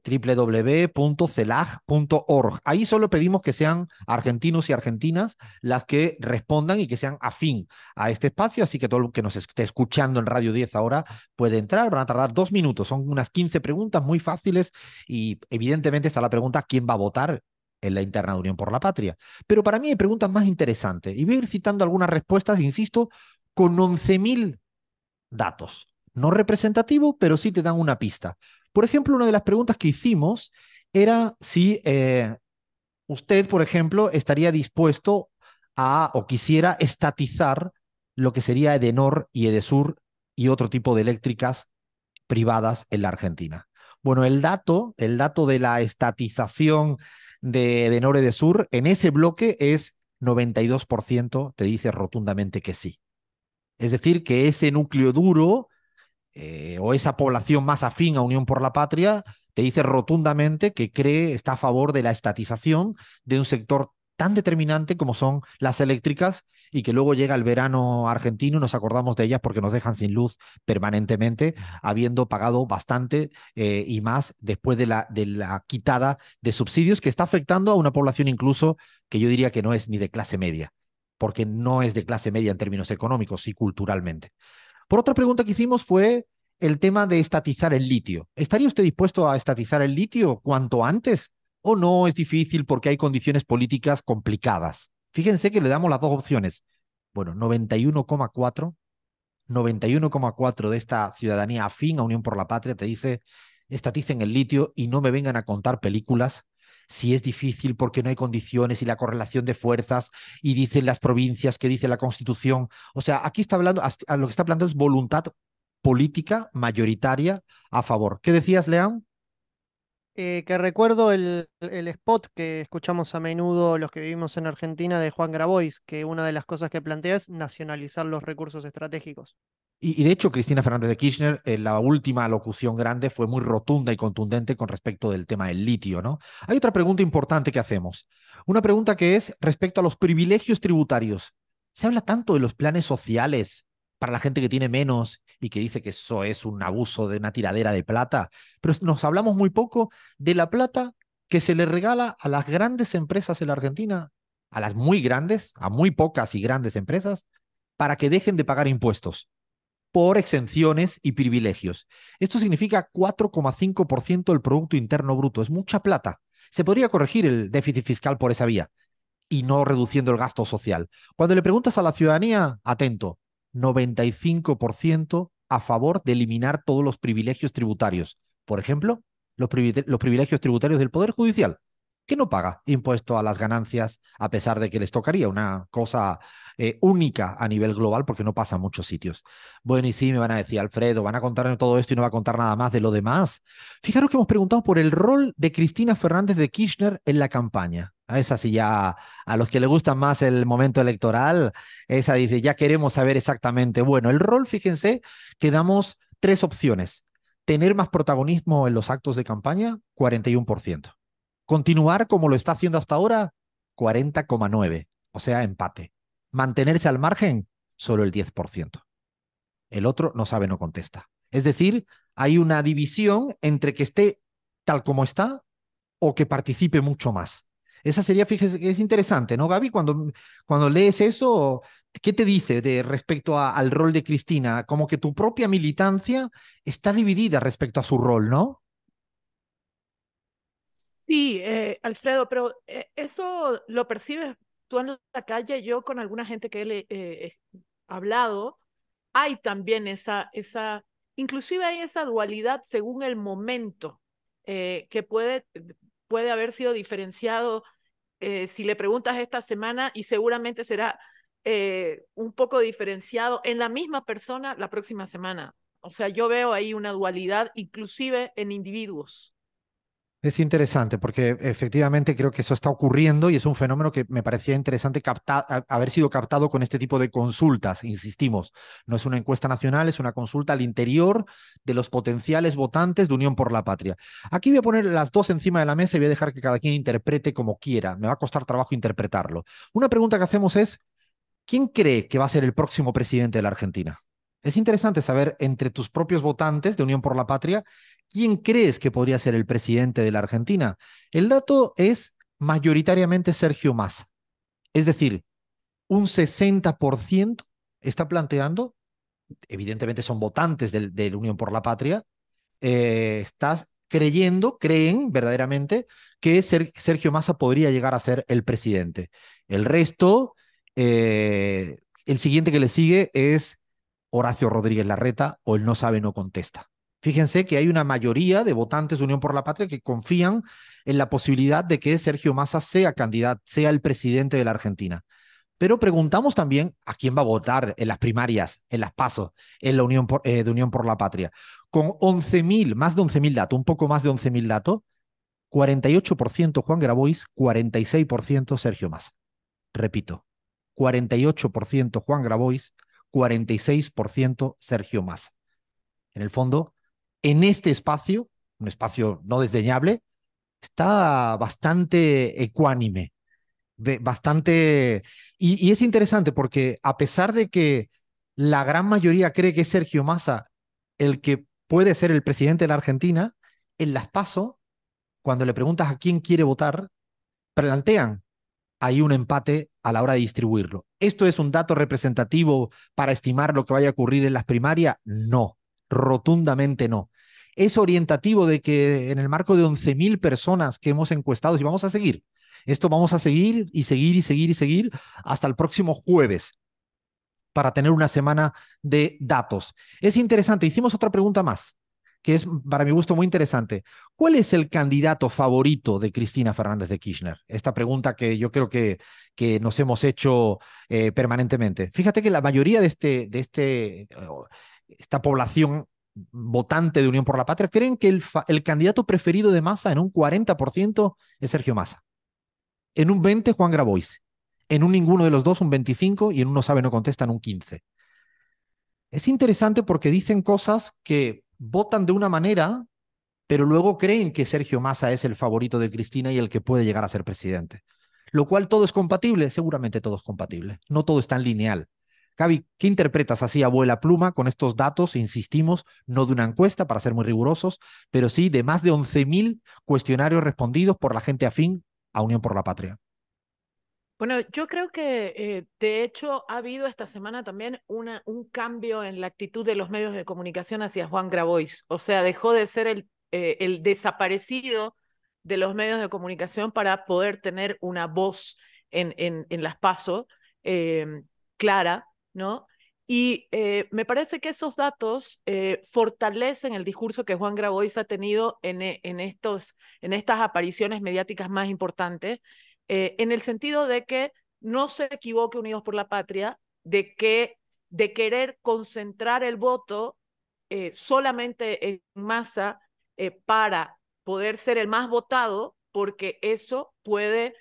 www.celag.org. Ahí solo pedimos que sean argentinos y argentinas las que respondan y que sean afín a este espacio, así que todo el que nos esté escuchando en Radio 10 ahora puede entrar. Van a tardar 2 minutos, son unas 15 preguntas muy fáciles y evidentemente está la pregunta: ¿quién va a votar en la interna de Unión por la Patria? Pero para mí hay preguntas más interesantes y voy a ir citando algunas respuestas, insisto, con 11.000 datos. No representativo, pero sí te dan una pista. Por ejemplo, una de las preguntas que hicimos era si usted, por ejemplo, estaría dispuesto o quisiera estatizar lo que sería Edenor y Edesur y otro tipo de eléctricas privadas en la Argentina. Bueno, el dato de la estatización de Edenor y Edesur en ese bloque es 92%, te dice rotundamente que sí. Es decir, que ese núcleo duro o esa población más afín a Unión por la Patria te dice rotundamente que está a favor de la estatización de un sector tan determinante como son las eléctricas y que luego llega el verano argentino y nos acordamos de ellas porque nos dejan sin luz permanentemente, habiendo pagado bastante y más después de la quitada de subsidios que está afectando a una población incluso que yo diría que no es ni de clase media, porque no es de clase media en términos económicos, sí culturalmente. Por otra pregunta que hicimos fue el tema de estatizar el litio. ¿Estaría usted dispuesto a estatizar el litio cuanto antes? ¿O no es difícil porque hay condiciones políticas complicadas? Fíjense que le damos las dos opciones. Bueno, 91,4 de esta ciudadanía afín a Unión por la Patria te dice, estaticen el litio y no me vengan a contar películas si es difícil porque no hay condiciones y la correlación de fuerzas y dicen las provincias, que dice la Constitución. O sea, aquí está hablando, lo que está planteando es voluntad política mayoritaria a favor. ¿Qué decías, León? Que recuerdo el spot que escuchamos a menudo los que vivimos en Argentina de Juan Grabois, que una de las cosas que plantea es nacionalizar los recursos estratégicos. Y de hecho, Cristina Fernández de Kirchner, en la última locución grande, fue muy rotunda y contundente con respecto del tema del litio, ¿no? Hay otra pregunta importante que hacemos. Una pregunta que es respecto a los privilegios tributarios. Se habla tanto de los planes sociales para la gente que tiene menos y que dice que eso es un abuso de una tiradera de plata, pero nos hablamos muy poco de la plata que se le regala a las grandes empresas en la Argentina, a las muy grandes, a muy pocas y grandes empresas, para que dejen de pagar impuestos por exenciones y privilegios. Esto significa 4,5% del Producto Interno Bruto. Es mucha plata. Se podría corregir el déficit fiscal por esa vía y no reduciendo el gasto social. Cuando le preguntas a la ciudadanía, atento, 95% a favor de eliminar todos los privilegios tributarios. Por ejemplo, los privilegios tributarios del Poder Judicial, que no paga impuesto a las ganancias a pesar de que les tocaría una cosa única a nivel global porque no pasa en muchos sitios. Bueno, y sí, me van a decir, Alfredo, van a contarme todo esto y no va a contar nada más de lo demás. Fijaros que hemos preguntado por el rol de Cristina Fernández de Kirchner en la campaña. A esa sí ya, a los que les gusta más el momento electoral, esa dice, ya queremos saber exactamente. Bueno, el rol, fíjense, que damos tres opciones. Tener más protagonismo en los actos de campaña, 41%. Continuar como lo está haciendo hasta ahora, 40,9%, o sea, empate. Mantenerse al margen, solo el 10%. El otro no sabe, no contesta. Es decir, hay una división entre que esté tal como está o que participe mucho más. Esa sería, fíjese, es interesante, ¿no, Gaby? Cuando lees eso, ¿qué te dice de respecto al rol de Cristina? Como que tu propia militancia está dividida respecto a su rol, ¿no? Sí, Alfredo, pero eso lo percibes tú en la calle. Yo con alguna gente que he hablado, hay también inclusive hay esa dualidad según el momento, que puede haber sido diferenciado si le preguntas esta semana, y seguramente será un poco diferenciado en la misma persona la próxima semana. O sea, yo veo ahí una dualidad inclusive en individuos. Es interesante porque efectivamente creo que eso está ocurriendo y es un fenómeno que me parecía interesante haber sido captado con este tipo de consultas. Insistimos, no es una encuesta nacional, es una consulta al interior de los potenciales votantes de Unión por la Patria. Aquí voy a poner las dos encima de la mesa y voy a dejar que cada quien interprete como quiera. Me va a costar trabajo interpretarlo. Una pregunta que hacemos es, ¿quién cree que va a ser el próximo presidente de la Argentina? Es interesante saber entre tus propios votantes de Unión por la Patria, ¿quién crees que podría ser el presidente de la Argentina? El dato es mayoritariamente Sergio Massa. Es decir, un 60% está planteando, evidentemente son votantes de la Unión por la Patria, estás creen verdaderamente que Sergio Massa podría llegar a ser el presidente. El resto, el siguiente que le sigue es Horacio Rodríguez Larreta o el no sabe, no contesta. Fíjense que hay una mayoría de votantes de Unión por la Patria que confían en la posibilidad de que Sergio Massa sea candidato, sea el presidente de la Argentina. Pero preguntamos también a quién va a votar en las primarias, en las PASO, en la de Unión por la Patria. Con 11.000, más de 11.000 datos, un poco más de 11.000 datos, 48% Juan Grabois, 46% Sergio Massa. Repito, 48% Juan Grabois, 46% Sergio Massa. En el fondo, en este espacio, un espacio no desdeñable, está bastante ecuánime. bastante... Y es interesante porque a pesar de que la gran mayoría cree que es Sergio Massa el que puede ser el presidente de la Argentina, en las PASO, cuando le preguntas a quién quiere votar, plantean ahí un empate a la hora de distribuirlo. ¿Esto es un dato representativo para estimar lo que vaya a ocurrir en las primarias? No, rotundamente no. ¿Es orientativo de que en el marco de 11.000 personas que hemos encuestado, y vamos a seguir, esto vamos a seguir y seguir y seguir y seguir hasta el próximo jueves para tener una semana de datos? Es interesante, hicimos otra pregunta más, que es para mi gusto muy interesante. ¿Cuál es el candidato favorito de Cristina Fernández de Kirchner? Esta pregunta que yo creo que nos hemos hecho permanentemente. Fíjate que la mayoría esta población votante de Unión por la Patria creen que el candidato preferido de Massa en un 40% es Sergio Massa. En un 20% Juan Grabois. En un ninguno de los dos un 25% y en uno sabe no contesta en un 15%. Es interesante porque dicen cosas que votan de una manera, pero luego creen que Sergio Massa es el favorito de Cristina y el que puede llegar a ser presidente. Lo cual todo es compatible, seguramente todo es compatible. No todo es tan lineal. Gaby, ¿qué interpretas así a vuela pluma con estos datos? Insistimos, no de una encuesta para ser muy rigurosos, pero sí de más de 11.000 cuestionarios respondidos por la gente afín a Unión por la Patria. Bueno, yo creo que de hecho ha habido esta semana también un cambio en la actitud de los medios de comunicación hacia Juan Grabois. O sea, dejó de ser el desaparecido de los medios de comunicación para poder tener una voz en las PASO clara, ¿no? Y me parece que esos datos fortalecen el discurso que Juan Grabois ha tenido en estas apariciones mediáticas más importantes, en el sentido de que no se equivoque Unidos por la Patria, de querer concentrar el voto solamente en Massa para poder ser el más votado, porque eso puede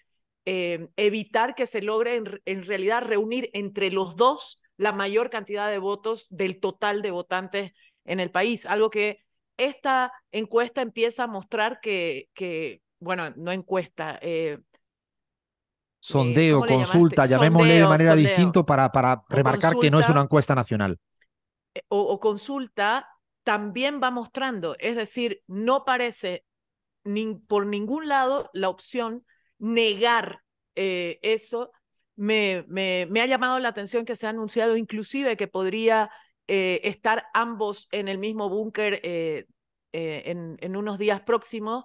evitar que se logre en realidad reunir entre los dos la mayor cantidad de votos del total de votantes en el país. Algo que esta encuesta empieza a mostrar bueno, no encuesta, Sondeo, ¿cómo le llamaste? consulta, llamémosle de manera Sondeo distinta para o remarcar que no es una consulta, encuesta nacional. o consulta también va mostrando, es decir, no parece por ningún lado la opción negar eso. Me ha llamado la atención que se ha anunciado inclusive que podría estar ambos en el mismo búnker en unos días próximos.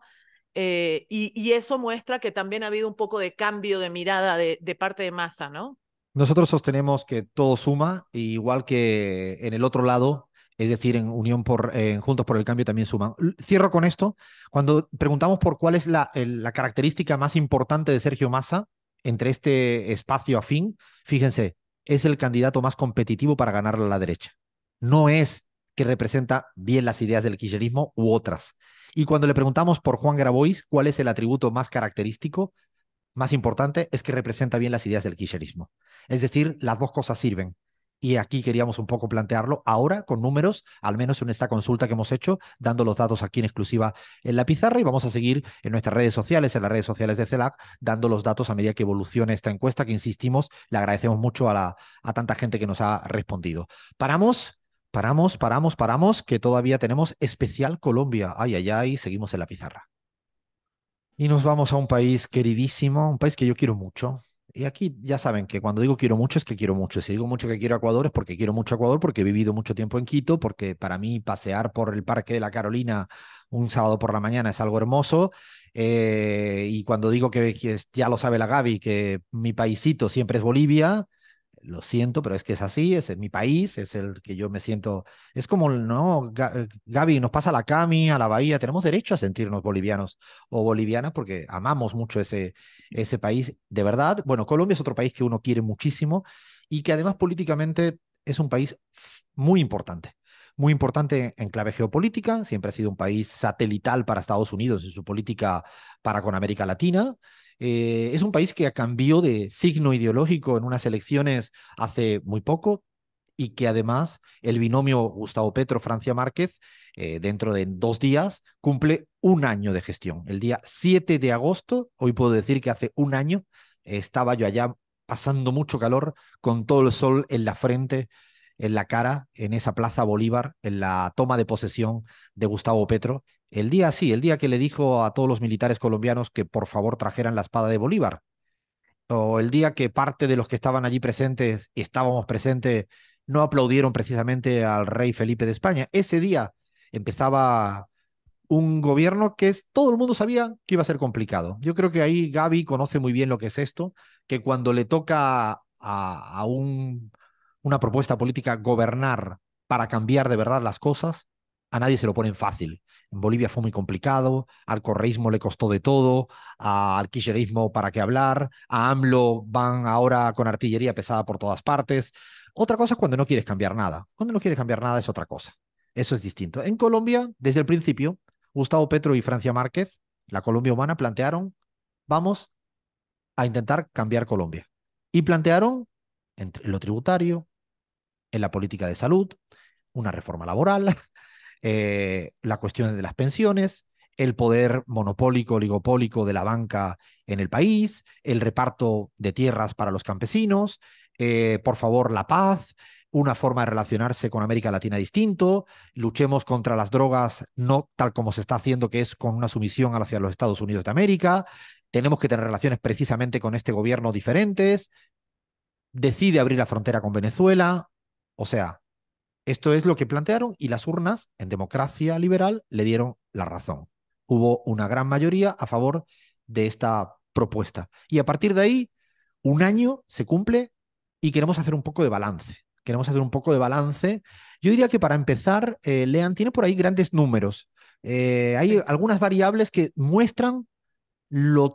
Y eso muestra que también ha habido un poco de cambio de mirada de parte de Massa, ¿no? Nosotros sostenemos que todo suma, igual que en el otro lado, es decir, en Juntos por el Cambio también suman. Cierro con esto. Cuando preguntamos por cuál es la característica más importante de Sergio Massa entre este espacio afín, fíjense, es el candidato más competitivo para ganarle a la derecha. No es que representa bien las ideas del kirchnerismo u otras. Y cuando le preguntamos por Juan Grabois, ¿cuál es el atributo más característico? Más importante es que representa bien las ideas del kirchnerismo. Es decir, las dos cosas sirven. Y aquí queríamos un poco plantearlo ahora con números, al menos en esta consulta que hemos hecho, dando los datos aquí en exclusiva en la pizarra, y vamos a seguir en nuestras redes sociales, en las redes sociales de CELAC, dando los datos a medida que evolucione esta encuesta, que insistimos, le agradecemos mucho a tanta gente que nos ha respondido. Paramos, que todavía tenemos especial Colombia. Ay, ay, ay, seguimos en la pizarra. Y nos vamos a un país queridísimo, un país que yo quiero mucho. Y aquí ya saben que cuando digo quiero mucho es que quiero mucho. Si digo mucho que quiero Ecuador es porque quiero mucho Ecuador, porque he vivido mucho tiempo en Quito, porque para mí pasear por el Parque de la Carolina un sábado por la mañana es algo hermoso. Y cuando digo que ya lo sabe la Gaby, que mi paisito siempre es Bolivia, lo siento, pero es que es así, es mi país, es el que yo me siento. Es como, ¿no? Gaby, nos pasa a la Cami, a la Bahía, tenemos derecho a sentirnos bolivianos o bolivianas porque amamos mucho ese país, de verdad. Bueno, Colombia es otro país que uno quiere muchísimo y que además políticamente es un país muy importante. Muy importante en clave geopolítica, siempre ha sido un país satelital para Estados Unidos en su política para con América Latina. Es un país que cambió de signo ideológico en unas elecciones hace muy poco y que además el binomio Gustavo Petro-Francia Márquez, dentro de 2 días, cumple un año de gestión. El día 7 de agosto, hoy puedo decir que hace un año estaba yo allá pasando mucho calor, con todo el sol en la frente, en la cara, en esa Plaza Bolívar, en la toma de posesión de Gustavo Petro. El día, sí, el día que le dijo a todos los militares colombianos que por favor trajeran la espada de Bolívar, o el día que parte de los que estaban allí presentes, y estábamos presentes, no aplaudieron precisamente al rey Felipe de España. Ese día empezaba un gobierno todo el mundo sabía que iba a ser complicado. Yo creo que ahí Gaby conoce muy bien lo que es esto, que cuando le toca una propuesta política gobernar para cambiar de verdad las cosas, a nadie se lo ponen fácil. En Bolivia fue muy complicado, al correísmo le costó de todo, al kirchnerismo para qué hablar, a AMLO van ahora con artillería pesada por todas partes. Otra cosa es cuando no quieres cambiar nada. Cuando no quieres cambiar nada es otra cosa. Eso es distinto. En Colombia, desde el principio, Gustavo Petro y Francia Márquez, la Colombia humana, plantearon, vamos a intentar cambiar Colombia. Y plantearon en lo tributario, en la política de salud, una reforma laboral, la cuestión de las pensiones, el poder monopólico, oligopólico de la banca en el país, el reparto de tierras para los campesinos, por favor, la paz, una forma de relacionarse con América Latina distinto, luchemos contra las drogas, no tal como se está haciendo, que es con una sumisión hacia los Estados Unidos de América, tenemos que tener relaciones precisamente con este gobierno diferentes, decide abrir la frontera con Venezuela, o sea, esto es lo que plantearon y las urnas en democracia liberal le dieron la razón. Hubo una gran mayoría a favor de esta propuesta. Y a partir de ahí, un año se cumple y queremos hacer un poco de balance. Queremos hacer un poco de balance. Yo diría que para empezar, Lean tiene por ahí grandes números. Hay Sí. algunas variables que muestran lo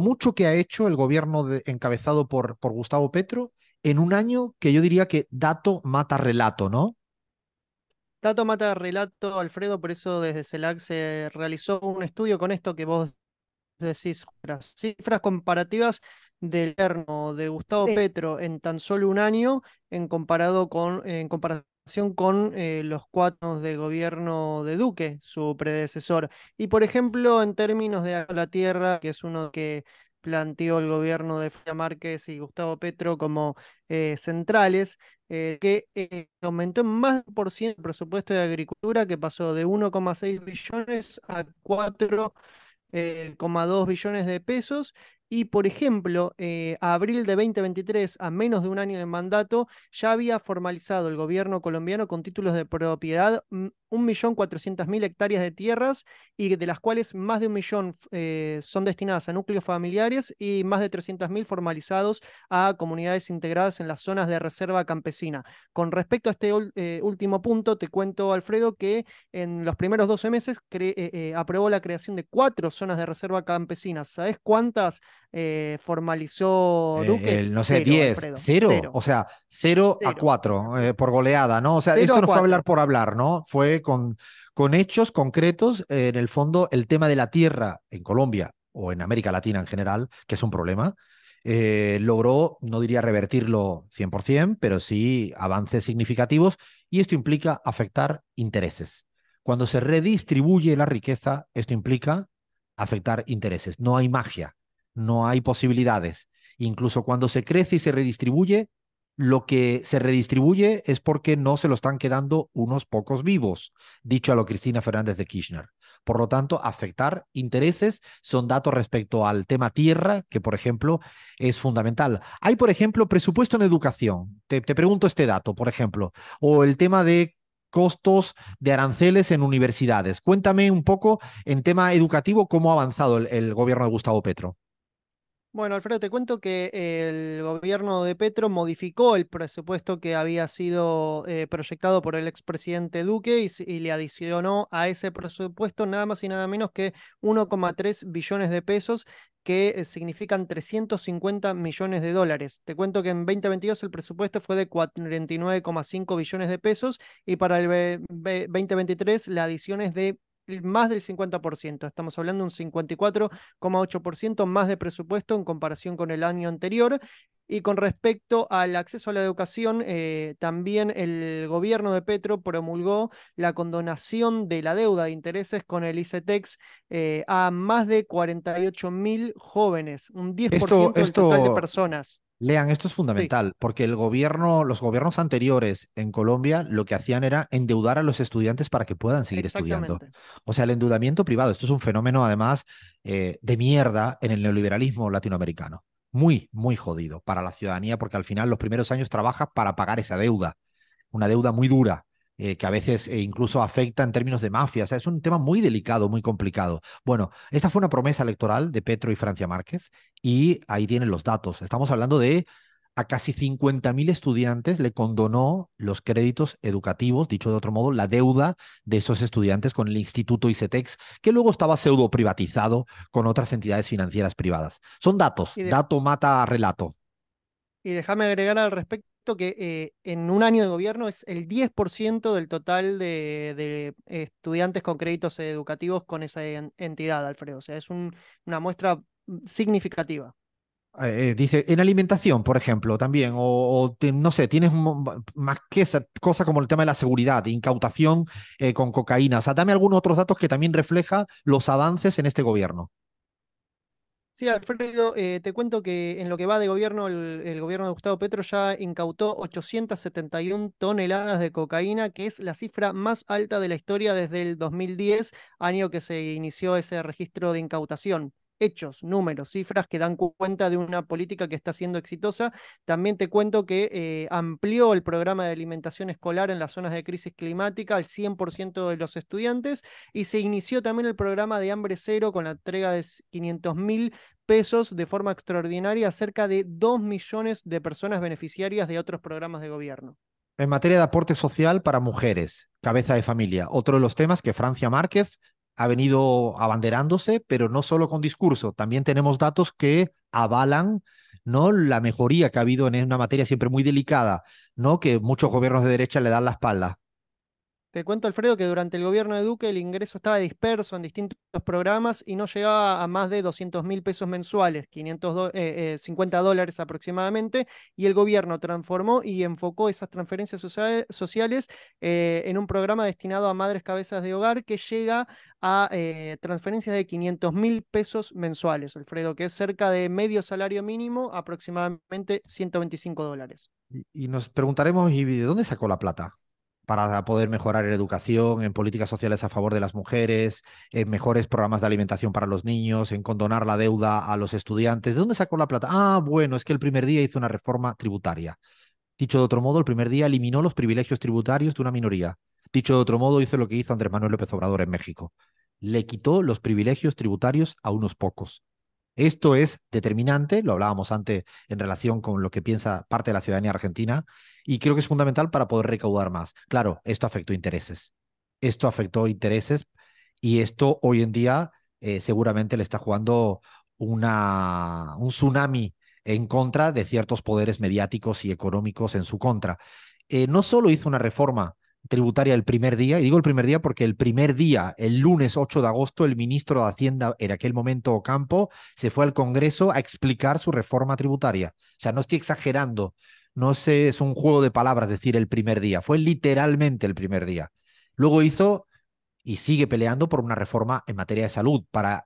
mucho que ha hecho el gobierno encabezado por Gustavo Petro en un año que yo diría que dato mata relato, ¿no? Dato mata relato, Alfredo, por eso desde CELAC se realizó un estudio con esto que vos decís, cifras comparativas del gobierno de Gustavo Sí. Petro en tan solo un año en comparación con los 4 de gobierno de Duque, su predecesor. Y por ejemplo, en términos de la tierra, que es uno que planteó el gobierno de Francia Márquez y Gustavo Petro como centrales, que aumentó en más de por ciento el presupuesto de agricultura, que pasó de 1,6 billones a 4,2 billones de pesos. Y, por ejemplo, a abril de 2023, a menos de un año de mandato, ya había formalizado el gobierno colombiano con títulos de propiedad 1.400.000 hectáreas de tierras, y de las cuales más de 1 millón son destinadas a núcleos familiares y más de 300.000 formalizados a comunidades integradas en las zonas de reserva campesina. Con respecto a este último punto, te cuento, Alfredo, que en los primeros 12 meses aprobó la creación de 4 zonas de reserva campesina. ¿Sabes cuántas formalizó Duque? No sé, Cero, 10, Alfredo, 0, cero, o sea, 0 a 4 cero, por goleada, ¿no? O sea, cero esto a no fue hablar cuatro. por hablar, ¿no? Fue con hechos concretos. En el fondo, el tema de la tierra en Colombia o en América Latina en general, que es un problema, logró, no diría revertirlo 100%, pero sí avances significativos, y esto implica afectar intereses. Cuando se redistribuye la riqueza, esto implica afectar intereses. No hay magia, no hay posibilidades. Incluso cuando se crece y se redistribuye, lo que se redistribuye es porque no se lo están quedando unos pocos vivos, dicho a lo Cristina Fernández de Kirchner. Por lo tanto, afectar intereses son datos respecto al tema tierra, que por ejemplo es fundamental. Hay, por ejemplo, presupuesto en educación. Te pregunto este dato, por ejemplo, o el tema de costos de aranceles en universidades. Cuéntame un poco en tema educativo cómo ha avanzado el gobierno de Gustavo Petro. Bueno, Alfredo, te cuento que el gobierno de Petro modificó el presupuesto que había sido proyectado por el expresidente Duque y le adicionó a ese presupuesto nada más y nada menos que 1,3 billones de pesos, que significan 350 millones de dólares. Te cuento que en 2022 el presupuesto fue de 49,5 billones de pesos, y para el 2023 la adición es de más del 50%. Estamos hablando de un 54,8% más de presupuesto en comparación con el año anterior. Y con respecto al acceso a la educación, también el gobierno de Petro promulgó la condonación de la deuda de intereses con el ICETEX a más de 48.000 jóvenes, un Esto, 10% del total de esto, personas. Lean, esto es Sí, fundamental, porque el gobierno, los gobiernos anteriores en Colombia lo que hacían era endeudar a los estudiantes para que puedan seguir estudiando. exactamente. O sea, el endeudamiento privado, esto es un fenómeno además de mierda en el neoliberalismo latinoamericano. Muy, muy jodido para la ciudadanía, porque al final los primeros años trabajas para pagar esa deuda, una deuda muy dura, que a veces incluso afecta en términos de mafia. O sea, es un tema muy delicado, muy complicado. Bueno, esta fue una promesa electoral de Petro y Francia Márquez y ahí tienen los datos. Estamos hablando de a casi 50.000 estudiantes le condonó los créditos educativos, dicho de otro modo, la deuda de esos estudiantes con el Instituto ICETEX, que luego estaba pseudo privatizado con otras entidades financieras privadas. Son datos, Y, de- dato mata relato. y déjame agregar al respecto que en un año de gobierno es el 10% del total de estudiantes con créditos educativos con esa entidad, Alfredo. O sea, es una muestra significativa. Dice, en alimentación, por ejemplo, también, no sé, tienes más que esa cosa como el tema de la seguridad, incautación con cocaína. O sea, dame algunos otros datos que también refleja los avances en este gobierno. Sí, Alfredo, te cuento que en lo que va de gobierno, el gobierno de Gustavo Petro ya incautó 871 toneladas de cocaína, que es la cifra más alta de la historia desde el 2010, año que se inició ese registro de incautación. Hechos, números, cifras que dan cuenta de una política que está siendo exitosa. También te cuento que amplió el programa de alimentación escolar en las zonas de crisis climática al 100% de los estudiantes y se inició también el programa de hambre cero con la entrega de 500.000 pesos de forma extraordinaria a cerca de 2 millones de personas beneficiarias de otros programas de gobierno. En materia de aporte social para mujeres, cabeza de familia, otro de los temas que Francia Márquez ha venido abanderándose, pero no solo con discurso, también tenemos datos que avalan, ¿no?, la mejoría que ha habido en una materia siempre muy delicada, ¿no?, que muchos gobiernos de derecha le dan la espalda. Te cuento, Alfredo, que durante el gobierno de Duque el ingreso estaba disperso en distintos programas y no llegaba a más de 200.000 pesos mensuales, 50 dólares aproximadamente, y el gobierno transformó y enfocó esas transferencias sociales en un programa destinado a madres cabezas de hogar que llega a transferencias de 500.000 pesos mensuales, Alfredo, que es cerca de medio salario mínimo, aproximadamente 125 dólares. Y nos preguntaremos, ¿y de dónde sacó la plata? Para poder mejorar en educación, en políticas sociales a favor de las mujeres, en mejores programas de alimentación para los niños, en condonar la deuda a los estudiantes. ¿De dónde sacó la plata? Ah, bueno, es que el primer día hizo una reforma tributaria. Dicho de otro modo, el primer día eliminó los privilegios tributarios de una minoría. Dicho de otro modo, hizo lo que hizo Andrés Manuel López Obrador en México. Le quitó los privilegios tributarios a unos pocos. Esto es determinante, lo hablábamos antes en relación con lo que piensa parte de la ciudadanía argentina, y creo que es fundamental para poder recaudar más. Claro, esto afectó intereses. Esto afectó intereses y esto hoy en día seguramente le está jugando un tsunami en contra de ciertos poderes mediáticos y económicos en su contra. No solo hizo una reforma tributaria el primer día, y digo el primer día porque el primer día, el lunes 8 de agosto, el ministro de Hacienda, en aquel momento Ocampo, se fue al Congreso a explicar su reforma tributaria. O sea, no estoy exagerando, no sé, es un juego de palabras decir el primer día, fue literalmente el primer día. Luego hizo y sigue peleando por una reforma en materia de salud para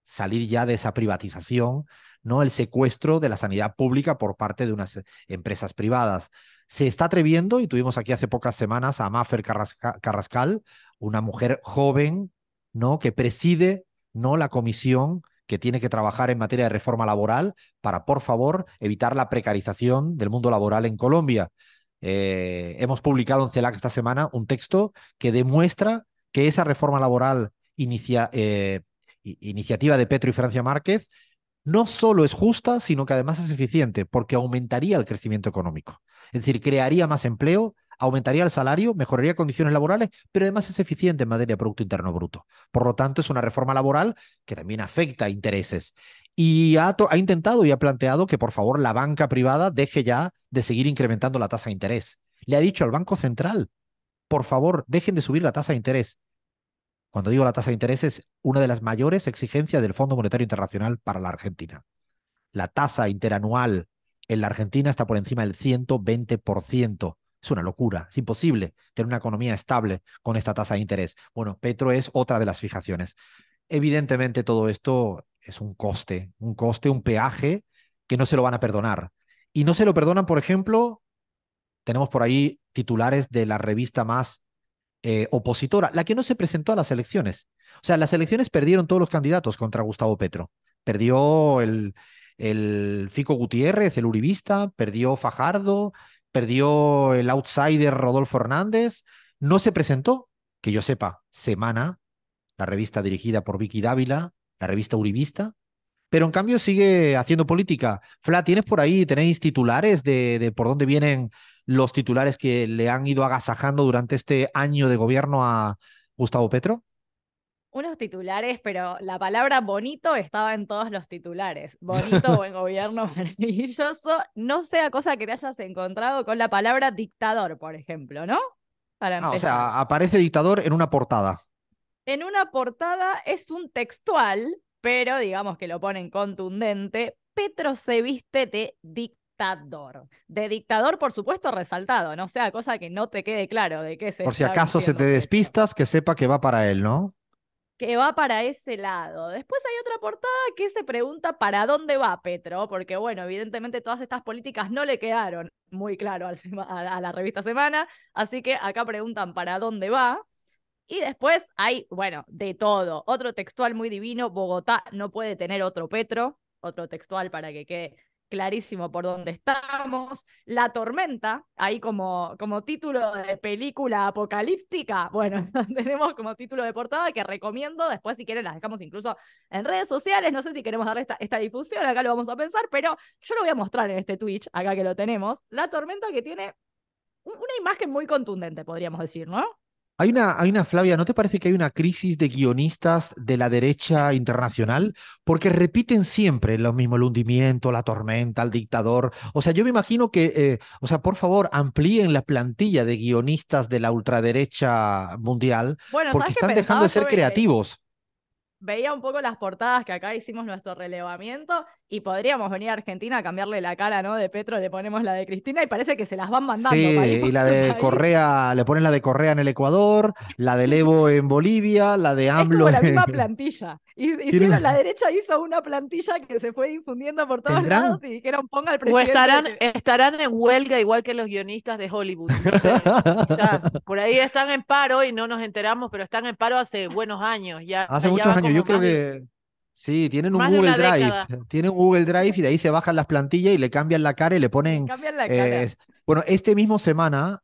salir ya de esa privatización, ¿no? El secuestro de la sanidad pública por parte de unas empresas privadas. Se está atreviendo, y tuvimos aquí hace pocas semanas a Mafer Carrascal, una mujer joven, ¿no?, que preside, ¿no?, la comisión que tiene que trabajar en materia de reforma laboral para, por favor, evitar la precarización del mundo laboral en Colombia. Hemos publicado en CELAC esta semana un texto que demuestra que esa reforma laboral iniciativa de Petro y Francia Márquez no solo es justa, sino que además es eficiente, porque aumentaría el crecimiento económico. Es decir, crearía más empleo, aumentaría el salario, mejoraría condiciones laborales, pero además es eficiente en materia de Producto Interno Bruto. Por lo tanto, es una reforma laboral que también afecta a intereses. Y ha intentado y ha planteado que, por favor, la banca privada deje ya de seguir incrementando la tasa de interés. Le ha dicho al Banco Central, por favor, dejen de subir la tasa de interés. Cuando digo la tasa de interés, es una de las mayores exigencias del Fondo Monetario Internacional para la Argentina. La tasa interanual en la Argentina está por encima del 120%. Es una locura, es imposible tener una economía estable con esta tasa de interés. Bueno, Petro es otra de las fijaciones. Evidentemente todo esto es un coste, un peaje que no se lo van a perdonar. Y no se lo perdonan, por ejemplo, tenemos por ahí titulares de la revista más opositora, la que no se presentó a las elecciones. O sea, las elecciones perdieron todos los candidatos contra Gustavo Petro. Perdió el Fico Gutiérrez, el uribista, perdió Fajardo, perdió el outsider Rodolfo Hernández. No se presentó, que yo sepa, Semana, la revista dirigida por Vicky Dávila, la revista uribista, pero en cambio sigue haciendo política. Fla, ¿tienes por ahí, tenéis titulares de por dónde vienen los titulares que le han ido agasajando durante este año de gobierno a Gustavo Petro? Unos titulares, pero la palabra bonito estaba en todos los titulares. Bonito, buen gobierno, maravilloso. No sea cosa que te hayas encontrado con la palabra dictador, por ejemplo, ¿no? Para Ah, o empezar. sea, aparece dictador en una portada. En una portada es un textual, pero digamos que lo ponen contundente. Petro se viste de dictador. De dictador, por supuesto, resaltado, no sea cosa que no te quede claro de qué se Por si está acaso se vistiendo te Petro. despistas, que sepa que va para él, ¿no? Que va para ese lado. Después hay otra portada que se pregunta para dónde va Petro, porque bueno, evidentemente todas estas políticas no le quedaron muy claro a la revista Semana, así que acá preguntan para dónde va. Y después hay, bueno, de todo. Otro textual muy divino, Bogotá no puede tener otro Petro, otro textual para que quede clarísimo por dónde estamos. La tormenta, ahí como título de película apocalíptica, bueno, tenemos como título de portada que recomiendo, después si quieren las dejamos incluso en redes sociales, no sé si queremos darle esta difusión, acá lo vamos a pensar, pero yo lo voy a mostrar en este Twitch, acá que lo tenemos, la tormenta que tiene una imagen muy contundente, podríamos decir, ¿no? Hay una, Flavia, ¿no te parece que hay una crisis de guionistas de la derecha internacional? Porque repiten siempre lo mismo, el hundimiento, la tormenta, el dictador. O sea, yo me imagino que, o sea, por favor, amplíen la plantilla de guionistas de la ultraderecha mundial, Bueno, porque ¿sabes qué están dejando pensaba? de ser creativos. Veía un poco las portadas que acá hicimos nuestro relevamiento y podríamos venir a Argentina a cambiarle la cara, ¿no? De Petro, le ponemos la de Cristina y parece que se las van Sí, mandando país y por la de país. Correa, le ponen la de Correa en el Ecuador, la de Evo en Bolivia, la de Es AMLO como la misma en... plantilla. Tienen- Hicieron, la derecha hizo una plantilla que se fue difundiendo por todos lados ¿Tendrán? y dijeron ponga al O presidente de que... estarán en huelga igual que los guionistas de Hollywood. No sé, quizá por ahí están en paro y no nos enteramos, pero están en paro hace buenos años. Hace Ya muchos van años, yo como creo que sí, tienen un más de Google una Drive, década. tienen un Google Drive y de ahí se bajan las plantillas y le cambian la cara y le Le ponen... cambian la cara. eh, bueno, este mismo semana,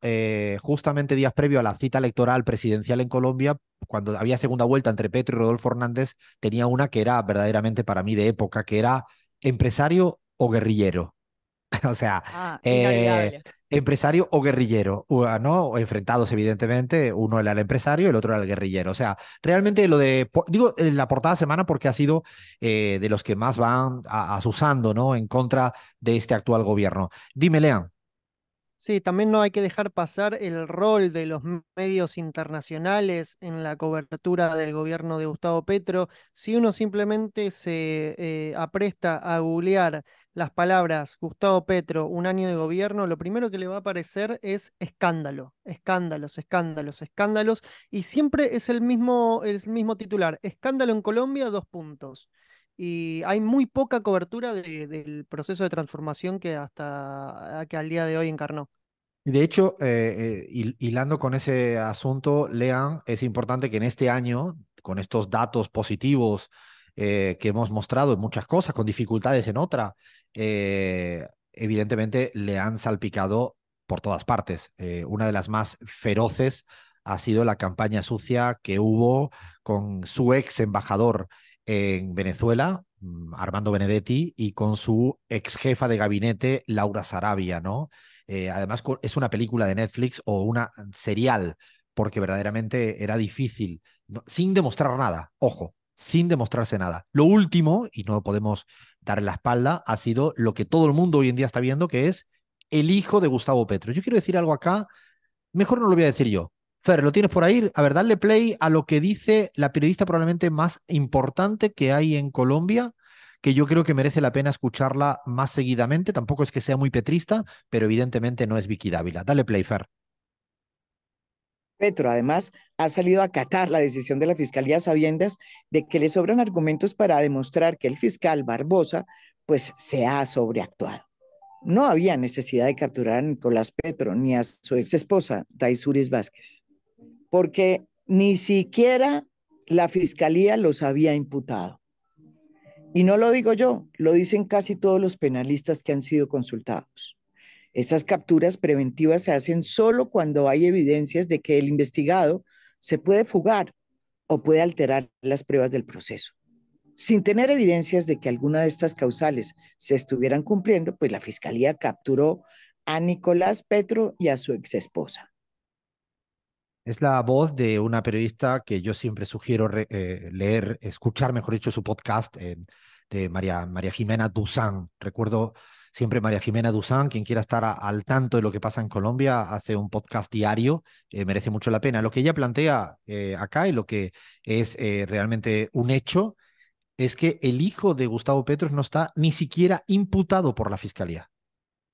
justamente días previo a la cita electoral presidencial en Colombia, cuando había segunda vuelta entre Petro y Rodolfo Hernández, tenía una que era verdaderamente para mí de época, que era empresario o guerrillero. O sea, Ah, eh, inolvidable. empresario o guerrillero, ¿no? O enfrentados, evidentemente, uno era el empresario y el otro era el guerrillero. O sea, realmente lo de, digo, en la portada semana porque ha sido de los que más van asusando, ¿no? En contra de este actual gobierno. Dime, Lean. Sí, también no hay que dejar pasar el rol de los medios internacionales en la cobertura del gobierno de Gustavo Petro. Si uno simplemente se apresta a googlear las palabras Gustavo Petro, un año de gobierno, lo primero que le va a aparecer es escándalo, escándalos, escándalos, escándalos, y siempre es el mismo titular, escándalo en Colombia, dos puntos. Y hay muy poca cobertura del proceso de transformación que al día de hoy encarnó. Y de hecho, hilando con ese asunto, Lean, es importante que en este año, con estos datos positivos que hemos mostrado en muchas cosas, con dificultades en otra, evidentemente le han salpicado por todas partes. Una de las más feroces ha sido la campaña sucia que hubo con su ex embajador en Venezuela, Armando Benedetti, y con su ex jefa de gabinete, Laura Sarabia, ¿no? Además, es una película de Netflix o una serial, porque verdaderamente era difícil, sin demostrar nada, ojo, sin demostrarse nada. Lo último, y no podemos dar la espalda, ha sido lo que todo el mundo hoy en día está viendo, que es el hijo de Gustavo Petro. Yo quiero decir algo acá, mejor no lo voy a decir yo. Fer, ¿lo tienes por ahí? A ver, darle play a lo que dice la periodista probablemente más importante que hay en Colombia, que yo creo que merece la pena escucharla más seguidamente. Tampoco es que sea muy petrista, pero evidentemente no es Vicky Dávila. Dale play, Fer. Petro, además, ha salido a acatar la decisión de la Fiscalía a sabiendas de que le sobran argumentos para demostrar que el fiscal Barbosa, pues, se ha sobreactuado. No había necesidad de capturar a Nicolás Petro ni a su ex esposa, Daisuris Vázquez, porque ni siquiera la Fiscalía los había imputado. Y no lo digo yo, lo dicen casi todos los penalistas que han sido consultados. Esas capturas preventivas se hacen solo cuando hay evidencias de que el investigado se puede fugar o puede alterar las pruebas del proceso. Sin tener evidencias de que alguna de estas causales se estuvieran cumpliendo, pues la Fiscalía capturó a Nicolás Petro y a su exesposa. Es la voz de una periodista que yo siempre sugiero leer, escuchar, mejor dicho, su podcast de María Jimena Duzán. Recuerdo siempre María Jimena Duzán, quien quiera estar al tanto de lo que pasa en Colombia, hace un podcast diario, merece mucho la pena. Lo que ella plantea acá y lo que es realmente un hecho es que el hijo de Gustavo Petro no está ni siquiera imputado por la Fiscalía.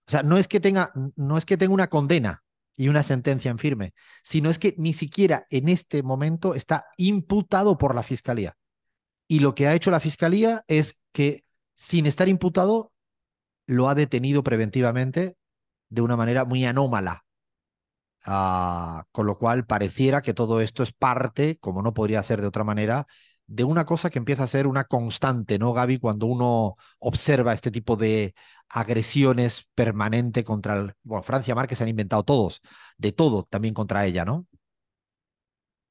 O sea, no es que tenga una condena y una sentencia en firme, sino es que ni siquiera en este momento está imputado por la Fiscalía. Y lo que ha hecho la Fiscalía es que, sin estar imputado, lo ha detenido preventivamente de una manera muy anómala. Con lo cual pareciera que todo esto es parte, como no podría ser de otra manera, de una cosa que empieza a ser una constante, ¿no, Gaby? Cuando uno observa este tipo de agresiones permanente contra bueno, Francia Márquez se han inventado todos, de todo también contra ella, ¿no?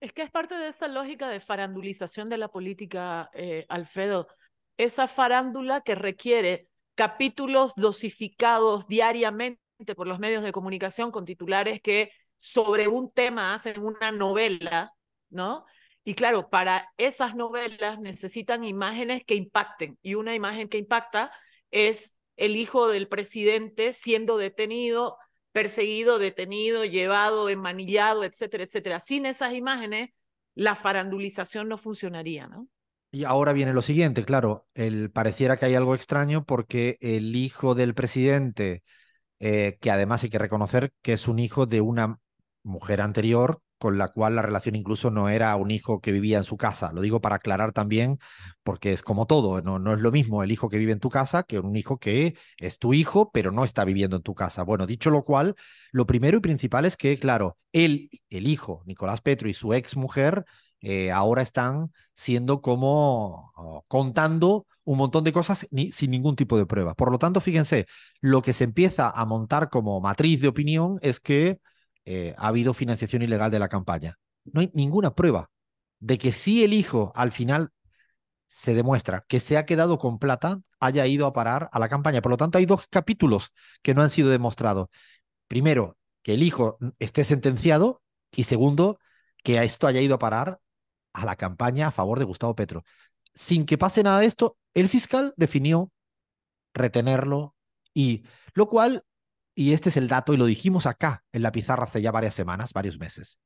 Es que es parte de esa lógica de farandulización de la política, Alfredo. Esa farándula que requiere capítulos dosificados diariamente por los medios de comunicación con titulares que sobre un tema hacen una novela, ¿no? Y claro, para esas novelas necesitan imágenes que impacten. Y una imagen que impacta es el hijo del presidente siendo detenido, perseguido, detenido, llevado, enmanillado, etcétera, etcétera. Sin esas imágenes, la farandulización no funcionaría, ¿no? Y ahora viene lo siguiente, claro, pareciera que hay algo extraño porque el hijo del presidente que además hay que reconocer que es un hijo de una mujer anterior con la cual la relación incluso no era un hijo que vivía en su casa. Lo digo para aclarar también, porque es como todo, no es lo mismo el hijo que vive en tu casa que un hijo que es tu hijo, pero no está viviendo en tu casa. Bueno, dicho lo cual, lo primero y principal es que, claro, él, el hijo, Nicolás Petro y su ex mujer, ahora están siendo como contando un montón de cosas sin ningún tipo de prueba. Por lo tanto, fíjense, lo que se empieza a montar como matriz de opinión es que ha habido financiación ilegal de la campaña. No hay ninguna prueba de que si el hijo al final se demuestra que se ha quedado con plata, haya ido a parar a la campaña. Por lo tanto, hay dos capítulos que no han sido demostrados. Primero, que el hijo esté sentenciado y segundo, que a esto haya ido a parar a la campaña a favor de Gustavo Petro. Sin que pase nada de esto, el fiscal definió retenerlo y lo cual, y este es el dato y lo dijimos acá en la pizarra hace ya varias semanas, varios meses,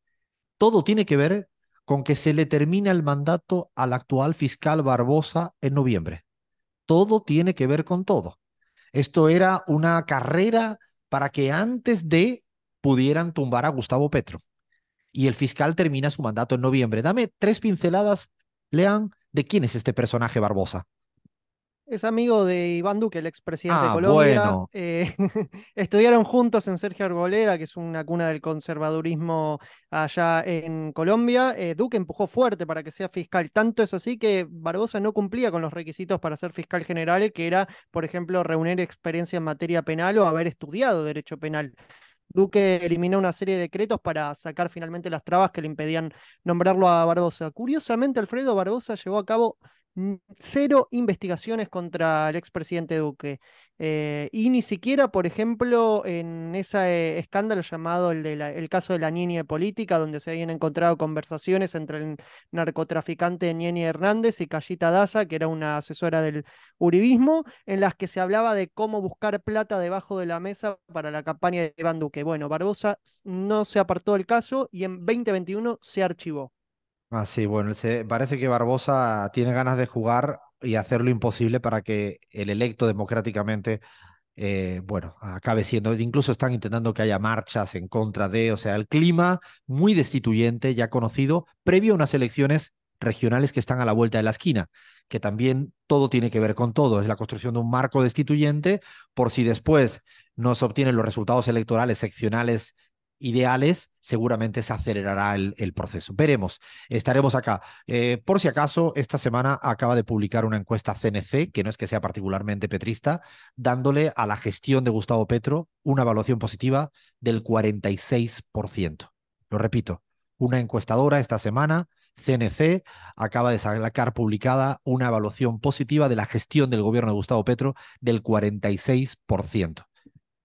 todo tiene que ver con que se le termina el mandato al actual fiscal Barbosa en noviembre. Todo tiene que ver con todo. Esto era una carrera para que antes de pudieran tumbar a Gustavo Petro. Y el fiscal termina su mandato en noviembre. Dame tres pinceladas, Lean, de quién es este personaje Barbosa. Es amigo de Iván Duque, el expresidente de Ah, Colombia. bueno. Estudiaron juntos en Sergio Arboleda, que es una cuna del conservadurismo allá en Colombia. Duque empujó fuerte para que sea fiscal. Tanto es así que Barbosa no cumplía con los requisitos para ser fiscal general, que era, por ejemplo, reunir experiencia en materia penal o haber estudiado derecho penal. Duque eliminó una serie de decretos para sacar finalmente las trabas que le impedían nombrarlo a Barbosa. Curiosamente, Alfredo Barbosa llevó a cabo cero investigaciones contra el expresidente Duque. Y ni siquiera, por ejemplo, en ese escándalo llamado el caso de la Niñe Política, donde se habían encontrado conversaciones entre el narcotraficante Niñe Hernández y Cayita Daza, que era una asesora del uribismo, en las que se hablaba de cómo buscar plata debajo de la mesa para la campaña de Iván Duque. Bueno, Barbosa no se apartó del caso y en 2021 se archivó. Ah, sí, bueno, parece que Barbosa tiene ganas de jugar y hacer lo imposible para que el electo democráticamente bueno, acabe siendo, incluso están intentando que haya marchas en contra de, o sea, el clima muy destituyente, ya conocido, previo a unas elecciones regionales que están a la vuelta de la esquina, que también todo tiene que ver con todo, es la construcción de un marco destituyente por si después no se obtienen los resultados electorales seccionales ideales, seguramente se acelerará el proceso. Veremos, estaremos acá. Por si acaso, esta semana acaba de publicar una encuesta CNC, que no es que sea particularmente petrista, dándole a la gestión de Gustavo Petro una evaluación positiva del 46%. Lo repito, una encuestadora esta semana, CNC, acaba de sacar publicada una evaluación positiva de la gestión del gobierno de Gustavo Petro del 46%.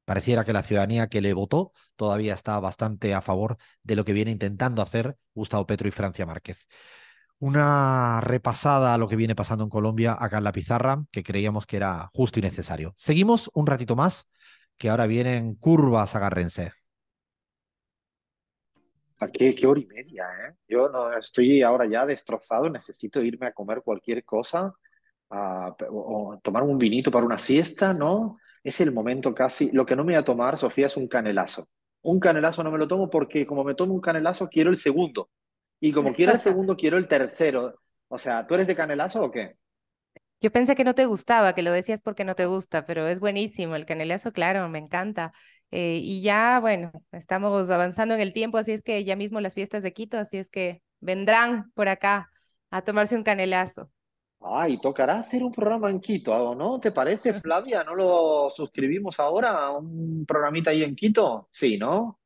Pareciera que la ciudadanía que le votó todavía está bastante a favor de lo que viene intentando hacer Gustavo Petro y Francia Márquez. Una repasada a lo que viene pasando en Colombia acá en la pizarra, que creíamos que era justo y necesario. Seguimos un ratito más, que ahora vienen curvas, agárrense. ¿Qué hora y media, eh? Yo no estoy ahora ya destrozado, necesito irme a comer cualquier cosa, o tomar un vinito para una siesta, ¿no? Es el momento casi. Lo que no me voy a tomar, Sofía, es un canelazo. Un canelazo no me lo tomo porque como me tomo un canelazo, quiero el segundo. Y como quiero el segundo, quiero el tercero. O sea, ¿tú eres de canelazo o qué? Yo pensé que no te gustaba, que lo decías porque no te gusta, pero es buenísimo. El canelazo, claro, me encanta. Y ya, bueno, estamos avanzando en el tiempo, así es que ya mismo las fiestas de Quito, así es que vendrán por acá a tomarse un canelazo. Ay, tocará hacer un programa en Quito, ¿no? ¿Te parece, Flavia? ¿No lo suscribimos ahora a un programita ahí en Quito? Sí, ¿no?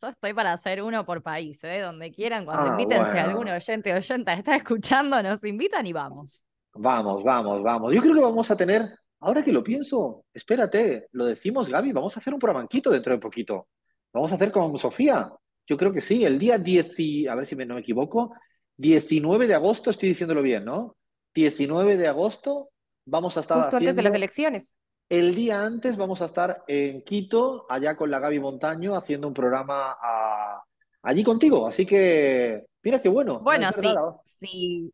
Yo estoy para hacer uno por país, ¿eh? Donde quieran, cuando Ah, inviten, si algún bueno. oyente o oyenta está escuchando, nos invitan y vamos. Vamos, vamos, vamos. Yo creo que vamos a tener, ahora que lo pienso, espérate, lo decimos, Gaby, vamos a hacer un programa en Quito dentro de poquito. Vamos a hacer con Sofía. Yo creo que sí, el día 10, a ver si no me equivoco, 19 de agosto, estoy diciéndolo bien, ¿no? 19 de agosto vamos a estar Justo antes de las haciendo, elecciones. el día antes vamos a estar en Quito, allá con la Gaby Montaño, haciendo un programa allí contigo. Así que, mira qué bueno, no es Bueno, verdad.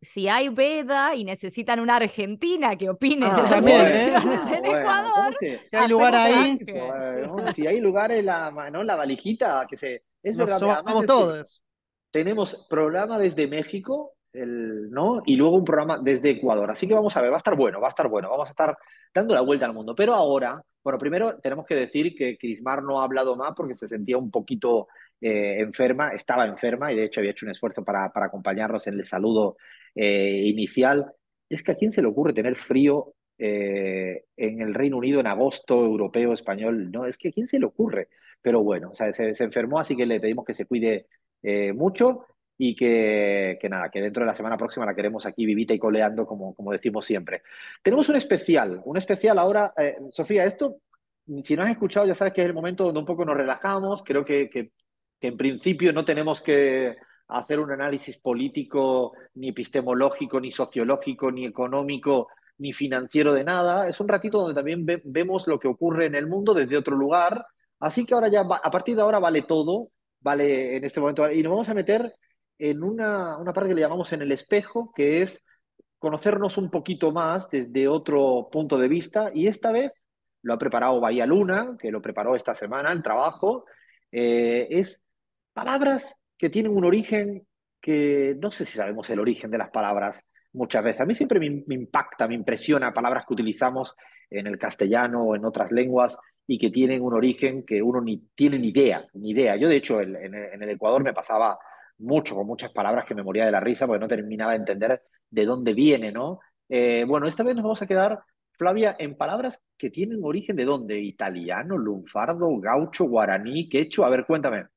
si hay veda y necesitan una argentina que opine de Ah, las También, ¿eh? elecciones en bueno, ¿cómo Ecuador, se...? Si hay lugar hacemos ahí, canje. Bueno, si hay lugares, ¿no? La valijita, que se... Es nos verdad, además sumamos es que todos. tenemos programa desde México, ¿no? Y luego un programa desde Ecuador. Así que vamos a ver, va a estar bueno, va a estar bueno. Vamos a estar dando la vuelta al mundo. Pero ahora, bueno, primero tenemos que decir que Crismar no ha hablado más porque se sentía un poquito enferma, estaba enferma y de hecho había hecho un esfuerzo para acompañarnos en el saludo inicial. Es que a quién se le ocurre tener frío en el Reino Unido en agosto, europeo, español, no, es que a quién se le ocurre. Pero bueno, o sea, se enfermó, así que le pedimos que se cuide mucho y que nada, que dentro de la semana próxima la queremos aquí vivita y coleando, como decimos siempre. Tenemos un especial ahora. Sofía, esto, si no has escuchado, ya sabes que es el momento donde un poco nos relajamos. Creo que en principio no tenemos que hacer un análisis político, ni epistemológico, ni sociológico, ni económico, ni financiero de nada. Es un ratito donde también vemos lo que ocurre en el mundo desde otro lugar. Así que ahora ya, a partir de ahora vale todo, vale en este momento. Y nos vamos a meter en una parte que le llamamos en el espejo, que es conocernos un poquito más desde otro punto de vista. Y esta vez lo ha preparado Bahía Luna, que lo preparó esta semana, el trabajo. Es palabras que tienen un origen que no sé si sabemos el origen de las palabras muchas veces. A mí siempre me impacta, me impresiona palabras que utilizamos en el castellano o en otras lenguas y que tienen un origen que uno ni tiene ni idea, ni idea. Yo, de hecho, en el Ecuador me pasaba mucho con muchas palabras que me moría de la risa porque no terminaba de entender de dónde viene, ¿no? Bueno, esta vez nos vamos a quedar, Flavia, en palabras que tienen origen de dónde: italiano, lunfardo, gaucho, guaraní, quechua. A ver, cuéntame.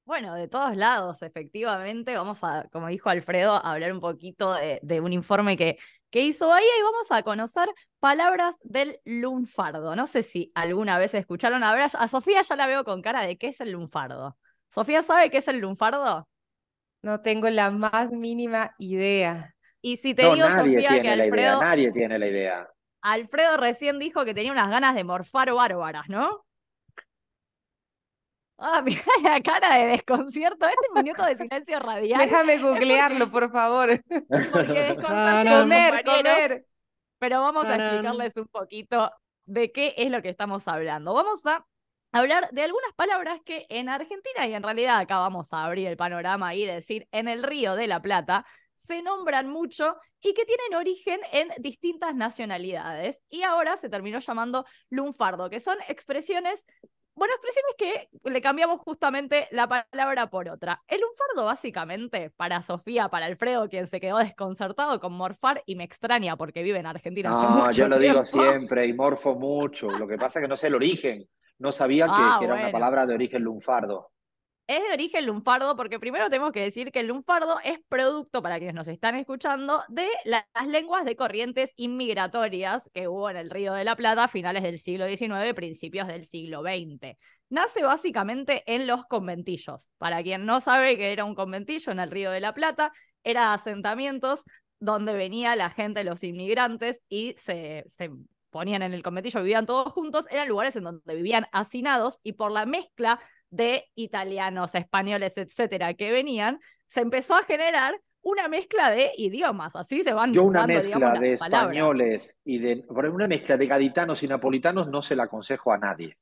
Bueno, de todos lados, efectivamente, vamos a, como dijo Alfredo, a hablar un poquito de un informe que hizo Bahía y vamos a conocer palabras del lunfardo. No sé si alguna vez escucharon hablar, a Sofía ya la veo con cara de qué es el lunfardo. ¿Sofía sabe qué es el lunfardo? No tengo la más mínima idea. Y si te No, digo, nadie Sofía, que tiene la idea, nadie tiene la idea. Alfredo recién dijo que tenía unas ganas de morfar bárbaras, ¿no? Ah, mira la cara de desconcierto. Este minuto de silencio radial Déjame es porque, googlearlo, por favor. porque desconcerté a los Tarán, Comer, compañeros, comer. pero vamos a tarán. explicarles un poquito de qué es lo que estamos hablando. Vamos a hablar de algunas palabras que en Argentina, y en realidad acá vamos a abrir el panorama y decir en el Río de la Plata, se nombran mucho y que tienen origen en distintas nacionalidades. Y ahora se terminó llamando lunfardo, que son expresiones, bueno, expresiones que le cambiamos justamente la palabra por otra. El lunfardo, básicamente, para Sofía, para Alfredo, quien se quedó desconcertado con morfar y me extraña porque vive en Argentina hace No, yo mucho lo digo tiempo. siempre y morfo mucho. Lo que pasa es que no sé el origen. No sabía que era una Bueno. palabra de origen lunfardo. Es de origen lunfardo porque primero tenemos que decir que el lunfardo es producto, para quienes nos están escuchando, de las lenguas de corrientes inmigratorias que hubo en el Río de la Plata a finales del siglo XIX, principios del siglo XX. Nace básicamente en los conventillos. Para quien no sabe qué era un conventillo en el Río de la Plata, eran asentamientos donde venía la gente, los inmigrantes, y se ponían en el conventillo, vivían todos juntos, eran lugares en donde vivían hacinados y por la mezcla de italianos, españoles, etcétera, que venían, se empezó a generar una mezcla de idiomas, así se van Yo una dando, digamos, mezcla las de palabras. españoles una mezcla de gaditanos y napolitanos no se la aconsejo a nadie.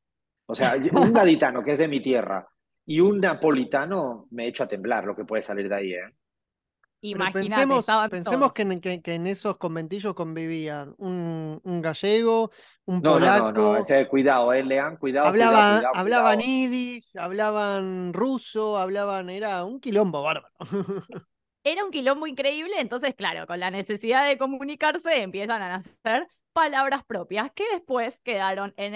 O sea, un gaditano que es de mi tierra y un napolitano me echo a temblar lo que puede salir de ahí, ¿eh? Pero Imagínate, estaban pensemos todos. que en esos conventillos convivían un gallego, un No, no, no, no. polaco, Cuidado, Lean, cuidado, cuidado, cuidado, hablaban cuidado. yiddish, hablaban ruso, era un quilombo bárbaro. Era un quilombo increíble, entonces, claro, con la necesidad de comunicarse empiezan a nacer palabras propias que después quedaron en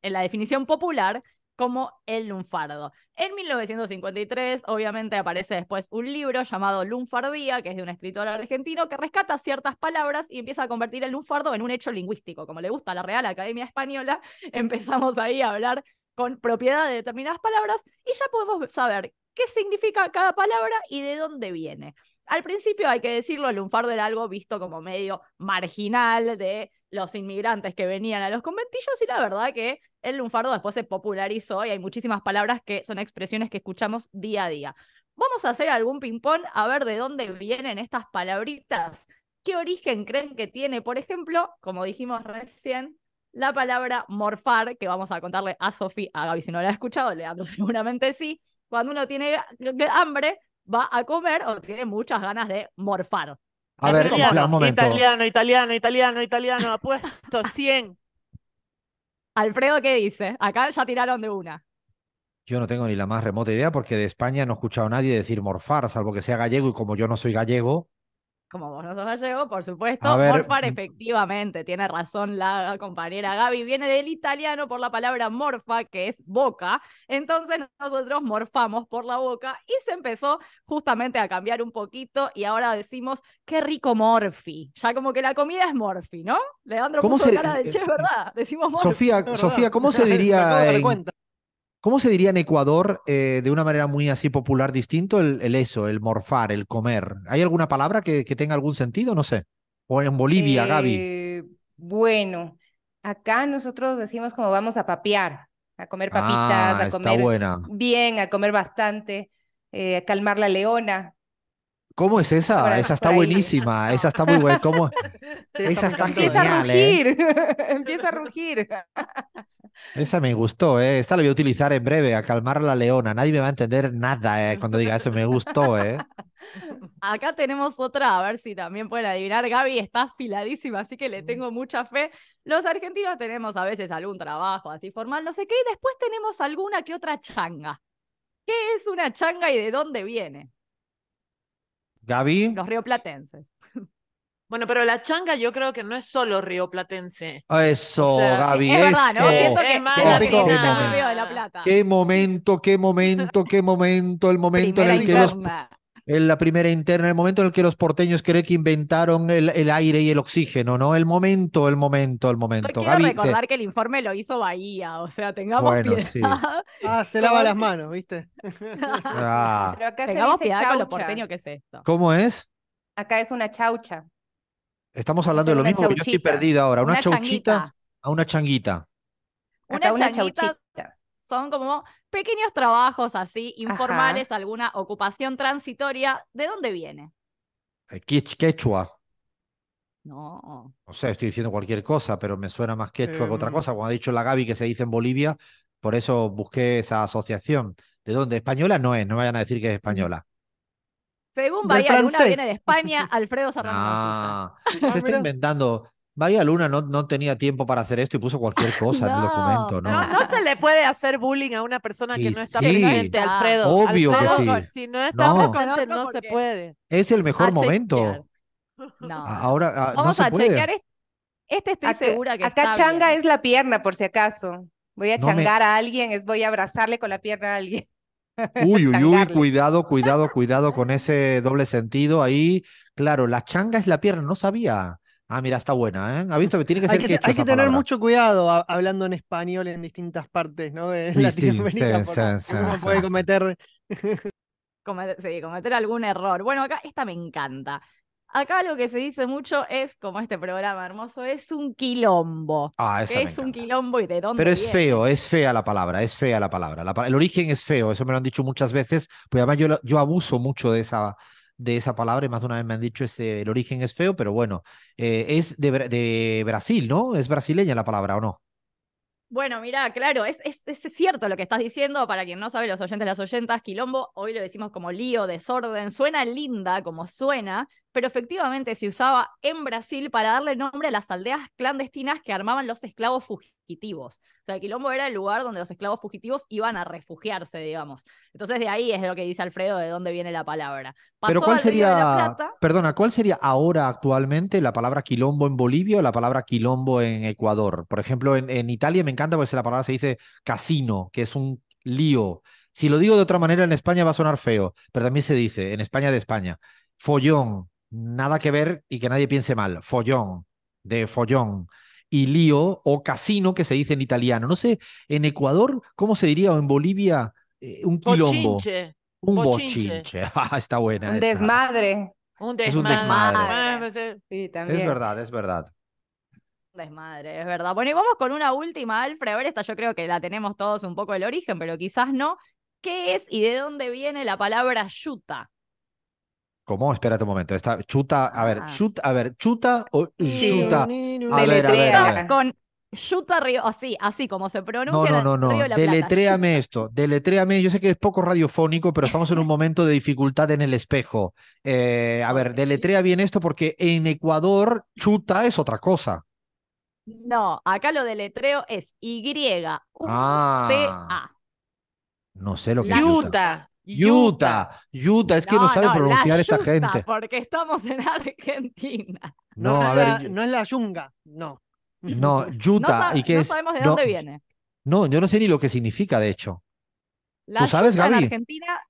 la definición popular como el lunfardo. En 1953, obviamente, aparece después un libro llamado Lunfardía, que es de un escritor argentino, que rescata ciertas palabras y empieza a convertir el lunfardo en un hecho lingüístico. Como le gusta a la Real Academia Española, empezamos ahí a hablar con propiedad de determinadas palabras y ya podemos saber qué significa cada palabra y de dónde viene. Al principio, hay que decirlo, el lunfardo era algo visto como medio marginal de los inmigrantes que venían a los conventillos y la verdad que el lunfardo después se popularizó y hay muchísimas palabras que son expresiones que escuchamos día a día. Vamos a hacer algún ping-pong a ver de dónde vienen estas palabritas. ¿Qué origen creen que tiene, por ejemplo, como dijimos recién, la palabra morfar, que vamos a contarle a Sofía, a Gaby si no la ha escuchado, Leandro seguramente sí? Cuando uno tiene hambre, va a comer o tiene muchas ganas de morfar. A ver, espera un Italiano, momento. italiano, apuesto 100. Alfredo, ¿qué dice? Acá ya tiraron de una. Yo no tengo ni la más remota idea porque de España no he escuchado a nadie decir morfar, salvo que sea gallego y como yo no soy gallego. Como vos no sos gallego, por A supuesto, ver, morfar efectivamente, tiene razón la compañera Gaby, viene del italiano por la palabra morfa, que es boca, entonces nosotros morfamos por la boca y se empezó justamente a cambiar un poquito y ahora decimos, qué rico morfi, ya como que la comida es morfi, ¿no? Leandro ¿cómo puso se... cara de che, es verdad, decimos morfi. Sofía, Es verdad. Sofía, ¿cómo se Me acabo de diría dar en, cuenta. ¿cómo se diría en Ecuador de una manera muy así popular distinto el eso, el morfar, el comer? ¿Hay alguna palabra que tenga algún sentido? No sé. O en Bolivia, Gaby. Bueno, acá nosotros decimos como vamos a papear, a comer papitas, Ah, a está comer buena. bien, a comer bastante, a calmar la leona. ¿Cómo es esa? Por, Esa está por ahí. buenísima, esa está muy buena. ¿Cómo? Che, Esa me está encantó. Empieza a genial, ¿eh? rugir, empieza a rugir. Esa me gustó, ¿eh? Esta la voy a utilizar en breve, a calmar a la leona. Nadie me va a entender nada, cuando diga eso. Me gustó, ¿eh? Acá tenemos otra, a ver si también pueden adivinar. Gaby está afiladísima, así que le tengo mucha fe. Los argentinos tenemos a veces algún trabajo así formal, no sé qué, y después tenemos alguna que otra changa. ¿Qué es una changa y de dónde viene? Gaby. Los rioplatenses. Bueno, pero la changa yo creo que no es solo rioplatense. Eso, O sea, Gaby, Es verdad, ¿no? eso. Siento es que, más siento que tiene que Qué ser del momento. Río de la latina. Plata. Qué momento, qué momento, qué momento, el momento en Primera el que los, interna. en la primera interna, el momento en el que los porteños creen que inventaron el aire y el oxígeno, ¿no? El momento, el momento, el Yo momento. quiero Gaby, recordar que el informe lo hizo Bahía, o sea, tengamos bueno, piedad. sí. Se lava Con- las manos, ¿viste? Ah, Pero acá se Tengamos dice piedad con lo chaucha, porteño que es esto. ¿cómo es? acá es una chaucha, Estamos vamos a hablando de hacer lo una mismo que yo estoy chauchita, perdido ahora. ¿Una Una chauchita changuita. a una changuita? Una acá una changuita chauchita. son como pequeños trabajos así, Ajá. informales, alguna ocupación transitoria. ¿De dónde viene? Quechua. No. O sea, estoy diciendo cualquier cosa, pero me suena más quechua que otra Em, cosa. Cuando ha dicho la Gaby que se dice en Bolivia, por eso busqué esa asociación. ¿De dónde? Española no es, no vayan a decir que es española. Según Del Bahía Luna, viene de francés. España, Alfredo Serrano Mansilla. Ah, Ah, se está mira. inventando. Bahía Luna no tenía tiempo para hacer esto y puso cualquier cosa en el No. documento, No, ¿no? no se le puede hacer bullying a una persona que Y no está Que no sí, presente, está. Alfredo. obvio que Vamos Alfredo, sí. con, si no está vamos No, con presente, otro no se porque puede. es el mejor a chequear. momento. No. Ahora no Vamos se a puede. chequear. Este estoy segura que Acá está changa bien. es la pierna, por si acaso. Voy a No me. changar a alguien, voy a abrazarle con la pierna a alguien. Uy, uy, uy, Changarle. cuidado con ese doble sentido ahí. Claro, la changa es la pierna, no sabía. Ah, mira, está buena, ¿eh? ¿Ha visto que tiene que ser quechua Hay que esa tener palabra? mucho cuidado hablando en español en distintas partes, ¿no? de Sí, sí, Latinoamérica, sí, porque sí, uno sí, puede sí. cometer. Sí, cometer algún error. Bueno, acá esta me encanta. Acá lo que se dice mucho es, como este programa hermoso, es un quilombo. Ah, esa ¿Qué me es un encanta. quilombo y de Pero dónde es viene? feo, es fea la palabra, es fea la palabra. El origen es feo, eso me lo han dicho muchas veces, pues además yo abuso mucho de esa palabra y más de una vez me han dicho el origen es feo, pero bueno, es de Brasil, ¿no? ¿Es brasileña la palabra o no? Bueno, mira, claro, es cierto lo que estás diciendo. Para quien no sabe, los oyentes, las oyentas, quilombo, hoy lo decimos como lío, desorden. Suena linda como suena, pero efectivamente se usaba en Brasil para darle nombre a las aldeas clandestinas que armaban los esclavos fugitivos. O sea, quilombo era el lugar donde los esclavos fugitivos iban a refugiarse, digamos. Entonces de ahí es lo que dice Alfredo, de dónde viene la palabra. Pero Pasó ¿cuál al Río de la sería, Plata. perdona, cuál sería ahora actualmente la palabra quilombo en Bolivia o la palabra quilombo en Ecuador? Por ejemplo, en Italia me encanta porque la palabra se dice casino, que es un lío. Si lo digo de otra manera en España va a sonar feo, pero también se dice en España de España. Follón, nada que ver y que nadie piense mal. Follón, de follón. Y lío o casino que se dice en italiano. No sé, en Ecuador, ¿cómo se diría? O en Bolivia, un quilombo. Bochinche, Un bochinche, bochinche. Ah, está buena Un esa. desmadre. un Es un desmadre. desmadre. Desmadre. Sí, Es también. verdad, es verdad. Desmadre, es verdad. Bueno, y vamos con una última, Alfred. A ver, esta yo creo que la tenemos todos un poco el origen, pero quizás no. ¿Qué es y de dónde viene la palabra yuta? ¿Cómo? Espérate un momento. Chuta, Ah. a ver, chuta o Sí, chuta. A deletréala. ver. Con yuta Río, así como se No, pronuncia no, en no, el Río no. de la Plata. Deletréame Yuta. esto. Deletréame. Yo sé que es poco radiofónico, pero estamos en un momento de dificultad en el espejo. A ver, Ok. deletrea bien esto porque en Ecuador chuta es otra cosa. No, acá lo deletreo es Y-U-T-A. Ah, no sé lo que es La yuta. Utah, Utah. Yuta, es que no No, sabe no, la pronunciar esta yuta, gente. porque estamos en Argentina. No No, a es ver, no es la yunga, no. no, No, yuta. ¿Y qué no es? sabemos de No, dónde viene. no, yo no sé ni lo que significa, de hecho. ¿Tú La sabes, yuta en Gaby? Argentina.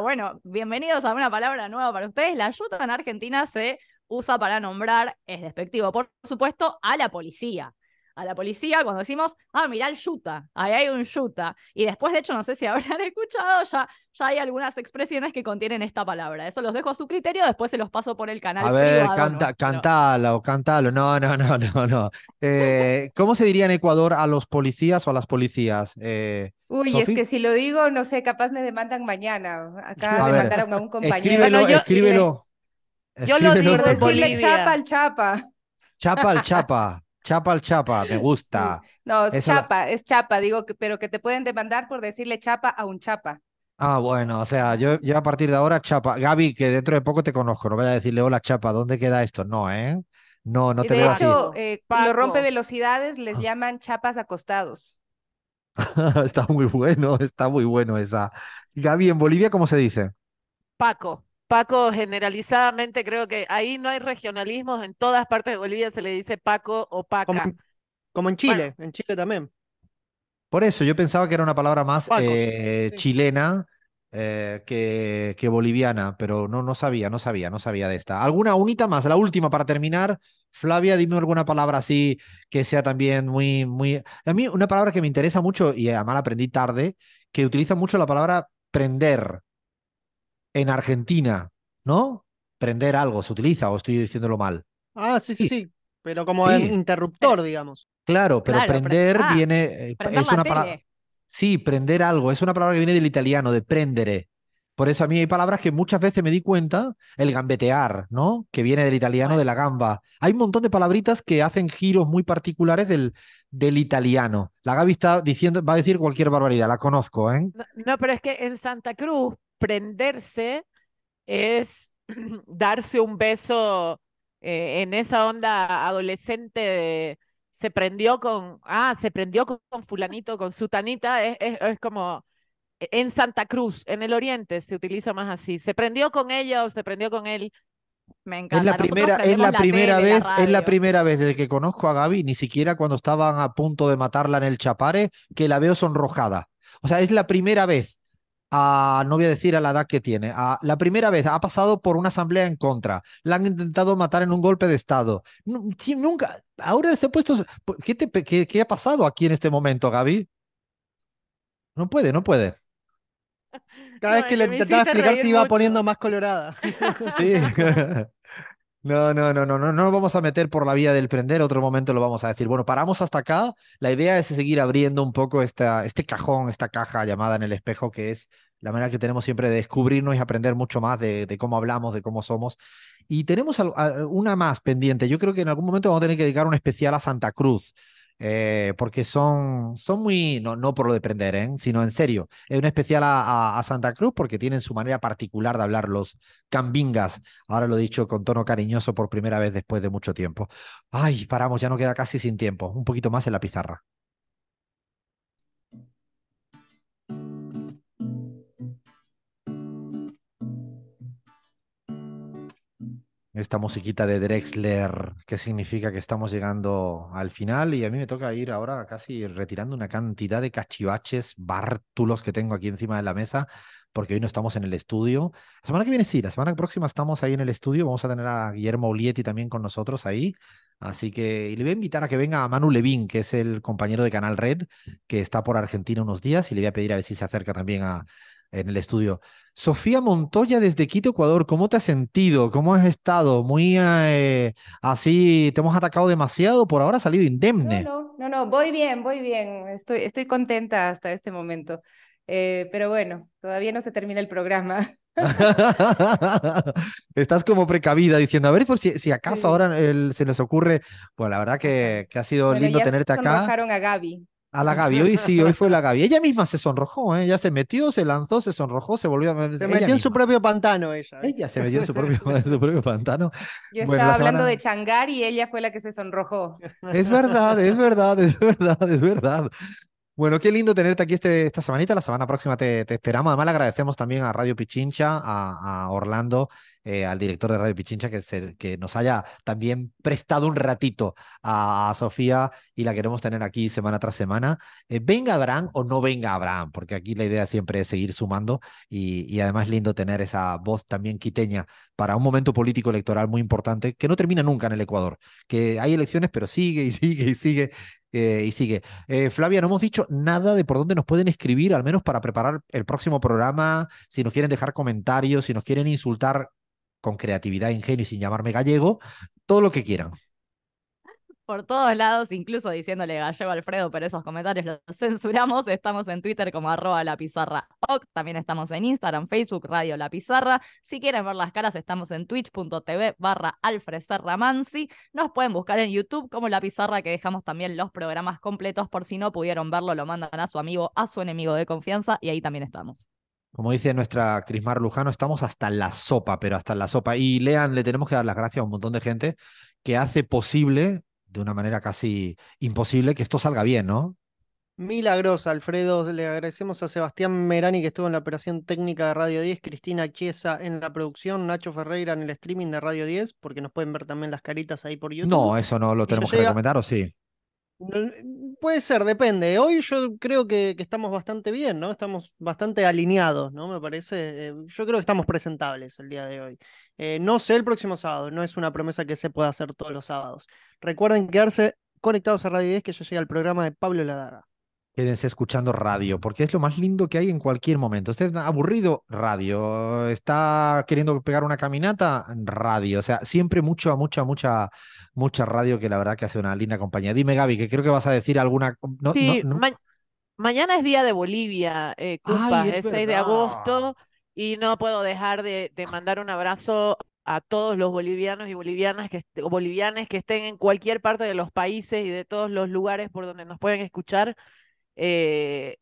Bueno, bienvenidos a una palabra nueva para ustedes. La yuta en Argentina se usa para nombrar, es despectivo, por supuesto, a la policía. A la policía cuando decimos, mirá el yuta, ahí hay un yuta. Y después, de hecho, no sé si habrán escuchado, ya hay algunas expresiones que contienen esta palabra. Eso los dejo a su criterio, después se los paso por el A canal ver, privado nuestro. cántalo. No, no, no, no, no. ¿Cómo se diría en Ecuador a los policías o a las policías? Uy, es Sofi, que si lo digo, no sé, capaz me demandan mañana. Acá a ver, demandaron a un compañero Bueno, escríbelo, por decirle, yo lo escríbelo digo por en porque decirle chapa Bolivia. al chapa. chapa al chapa, me Sí. gusta. No, Esa la- es chapa, digo, pero que te pueden demandar por decirle chapa a un chapa. Ah, bueno, o sea, yo a partir de ahora, chapa. Gaby, que dentro de poco te conozco, no vaya a decirle hola, chapa, ¿dónde queda esto? No, ¿eh? No, no Y te de veo así. hecho, Paco, los Paco, rompevelocidades les llaman chapas acostados. Está muy bueno esa. Gaby, en Bolivia, ¿cómo se dice? Paco. Paco, generalizadamente creo que ahí no hay regionalismos, en todas partes de Bolivia se le dice Paco o Como, Paca. como Bueno, En Chile también. Por eso, yo pensaba que era una palabra más Pacos. Sí. chilena que boliviana, pero no sabía de esta. ¿Alguna unita más? La última para terminar. Flavia, dime alguna palabra así que sea también muy, muy... A mí una palabra que me interesa mucho, y además la aprendí tarde, que utiliza mucho la palabra prender en Argentina, ¿no? Prender algo, se utiliza, o estoy diciéndolo mal. Ah, sí, sí, Sí, sí. Pero como en sí, interruptor, digamos. claro, pero Claro, prender viene, prender es la una palabra... tele. Sí, prender algo. Es una palabra que viene del italiano, de prendere. Por eso a mí hay palabras que muchas veces me di cuenta, el gambetear, ¿no? Que viene del italiano de Bueno, la gamba. Hay un montón de palabritas que hacen giros muy particulares del italiano. La Gaby está diciendo, va a decir cualquier barbaridad, la conozco, ¿eh? No, no, pero es que en Santa Cruz prenderse es darse un beso en esa onda adolescente se prendió con fulanito, con sutanita, es como en Santa Cruz, en el oriente se utiliza más así, se prendió con ella o se prendió con él. me encanta. Nosotros Es prendemos la la primera tele, la vez, es la radio. primera vez desde que conozco a Gaby, ni siquiera cuando estaban a punto de matarla en el Chapare, que la veo sonrojada. O sea, es la primera vez, no voy a decir a la edad que tiene, la primera vez ha pasado por una asamblea en contra, la han intentado matar en un golpe de Estado. Sí, nunca, ahora se ha puesto, ¿qué ha pasado aquí en este momento, Gaby? No puede, no puede. Cada No, vez es que le que me intentaba hiciste explicar se reír iba mucho. poniendo más colorada. Sí. No, no, no, no, no, no nos vamos a meter por la vía del prender, otro momento lo vamos a decir. Bueno, paramos hasta acá. La idea es seguir abriendo un poco este cajón, esta caja llamada en el espejo, que es la manera que tenemos siempre de descubrirnos y aprender mucho más de cómo hablamos, de cómo somos. Y tenemos una más pendiente. Yo creo que en algún momento vamos a tener que dedicar un especial a Santa Cruz. Porque son muy, no, no por lo de prender, ¿eh? Sino en serio, es un especial a Santa Cruz porque tienen su manera particular de hablar los cambingas. Ahora lo he dicho con tono cariñoso por primera vez después de mucho tiempo. Ay, paramos, ya no queda casi sin tiempo. Un poquito más en la pizarra. Esta musiquita de Drexler, que significa que estamos llegando al final y a mí me toca ir ahora casi retirando una cantidad de cachivaches, bártulos que tengo aquí encima de la mesa, porque hoy no estamos en el estudio. La semana que viene sí, la semana próxima estamos ahí en el estudio, vamos a tener a Guillermo Ulietti también con nosotros ahí, así que y le voy a invitar a que venga a Manu Levín, que es el compañero de Canal Red, que está por Argentina unos días y le voy a pedir a ver si se acerca también en el estudio. Sofía Montoya desde Quito, Ecuador, ¿cómo te has sentido? ¿Cómo has estado? Muy así, ¿te hemos atacado demasiado? Por ahora has salido No, indemne. no, no, no, voy bien, voy bien. Estoy contenta hasta este momento. Pero bueno, todavía no se termina el programa. Estás como precavida diciendo, a ver por si acaso Sí. ahora se nos ocurre. Pues la verdad Ajá. que ha sido Bueno, lindo ya tenerte acá. sonrojaron a Gaby. A la Gaby, hoy sí, hoy fue la Gaby. Ella misma se sonrojó, ¿eh? Ella se metió, se lanzó, se sonrojó, se volvió a... Se Ella metió en su misma. propio pantano ella, Ella ¿viste? se metió en su propio, en su propio pantano. Yo Bueno, la estaba hablando de semana... changar y ella fue la que se sonrojó. Es verdad, es verdad, es verdad, es verdad. Bueno, qué lindo tenerte aquí esta semanita. La semana próxima te esperamos. Además, le agradecemos también a Radio Pichincha, a Orlando, al director de Radio Pichincha, que nos haya también prestado un ratito a Sofía y la queremos tener aquí semana tras semana. Venga Abraham o no venga Abraham, porque aquí la idea siempre es seguir sumando y además lindo tener esa voz también quiteña para un momento político electoral muy importante que no termina nunca en el Ecuador, que hay elecciones, pero sigue y sigue y sigue. Y sigue. Flavia, no hemos dicho nada de por dónde nos pueden escribir, al menos para preparar el próximo programa, si nos quieren dejar comentarios, si nos quieren insultar con creatividad, ingenio y sin llamarme gallego, todo lo que quieran. Por todos lados, incluso diciéndole gallego a Alfredo, pero esos comentarios los censuramos. Estamos en Twitter como @lapizarraoc, también estamos en Instagram, Facebook, Radio La Pizarra. Si quieren ver las caras, estamos en twitch.tv/alfredserramansi. Nos pueden buscar en YouTube como La Pizarra, que dejamos también los programas completos, por si no pudieron verlo, lo mandan a su amigo, a su enemigo de confianza, y ahí también estamos. Como dice nuestra Crismar Lujano, estamos hasta la sopa, pero hasta la sopa. Y Lean, le tenemos que dar las gracias a un montón de gente que hace posible, de una manera casi imposible, que esto salga bien, ¿no? Milagrosa, Alfredo. Le agradecemos a Sebastián Merani que estuvo en la operación técnica de Radio 10, Cristina Chiesa en la producción, Nacho Ferreira en el streaming de Radio 10, porque nos pueden ver también las caritas ahí por YouTube. No, eso no lo Y ya tenemos que llega. recomendar, ¿o sí? Puede ser, depende. Hoy yo creo que estamos bastante bien, ¿no? Estamos bastante alineados, ¿no? Me parece. Yo creo que estamos presentables el día de hoy. No sé el próximo sábado, no es una promesa que se pueda hacer todos los sábados. Recuerden quedarse conectados a Radio 10 que ya llega el programa de Pablo Ladaga. Quédense escuchando radio, porque es lo más lindo que hay en cualquier momento. Usted está aburrido, radio. Está queriendo pegar una caminata, radio. O sea, siempre mucha radio que la verdad que hace una linda compañía. Dime, Gaby, que creo que vas a decir alguna. No, no, Sí, no. Mañana es Día de Bolivia, Ay, Cumpas, es es 6 de verdad. agosto y no puedo dejar de mandar un abrazo a todos los bolivianos y bolivianas o bolivianes que estén en cualquier parte de los países y de todos los lugares por donde nos pueden escuchar. eh,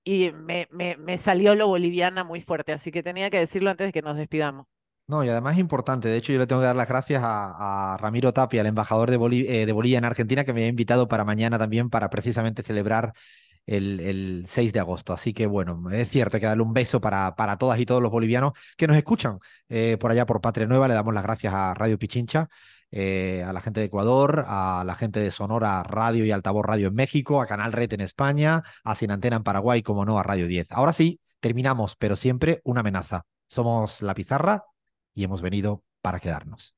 y me salió lo boliviana muy fuerte, así que tenía que decirlo antes de que nos despidamos. No, y además es importante. De hecho, yo le tengo que dar las gracias a Ramiro Tapia, el embajador de Bolivia en Argentina, que me ha invitado para mañana también para precisamente celebrar el 6 de agosto. Así que bueno, es cierto, hay que darle un beso para todas y todos los bolivianos que nos escuchan por allá por Patria Nueva. Le damos las gracias a Radio Pichincha, a la gente de Ecuador, a la gente de Sonora Radio y Altavoz Radio en México, a Canal Red en España, a Sin Antena en Paraguay, como no, a Radio 10. Ahora sí, terminamos, pero siempre una amenaza. Somos La Pizarra y hemos venido para quedarnos.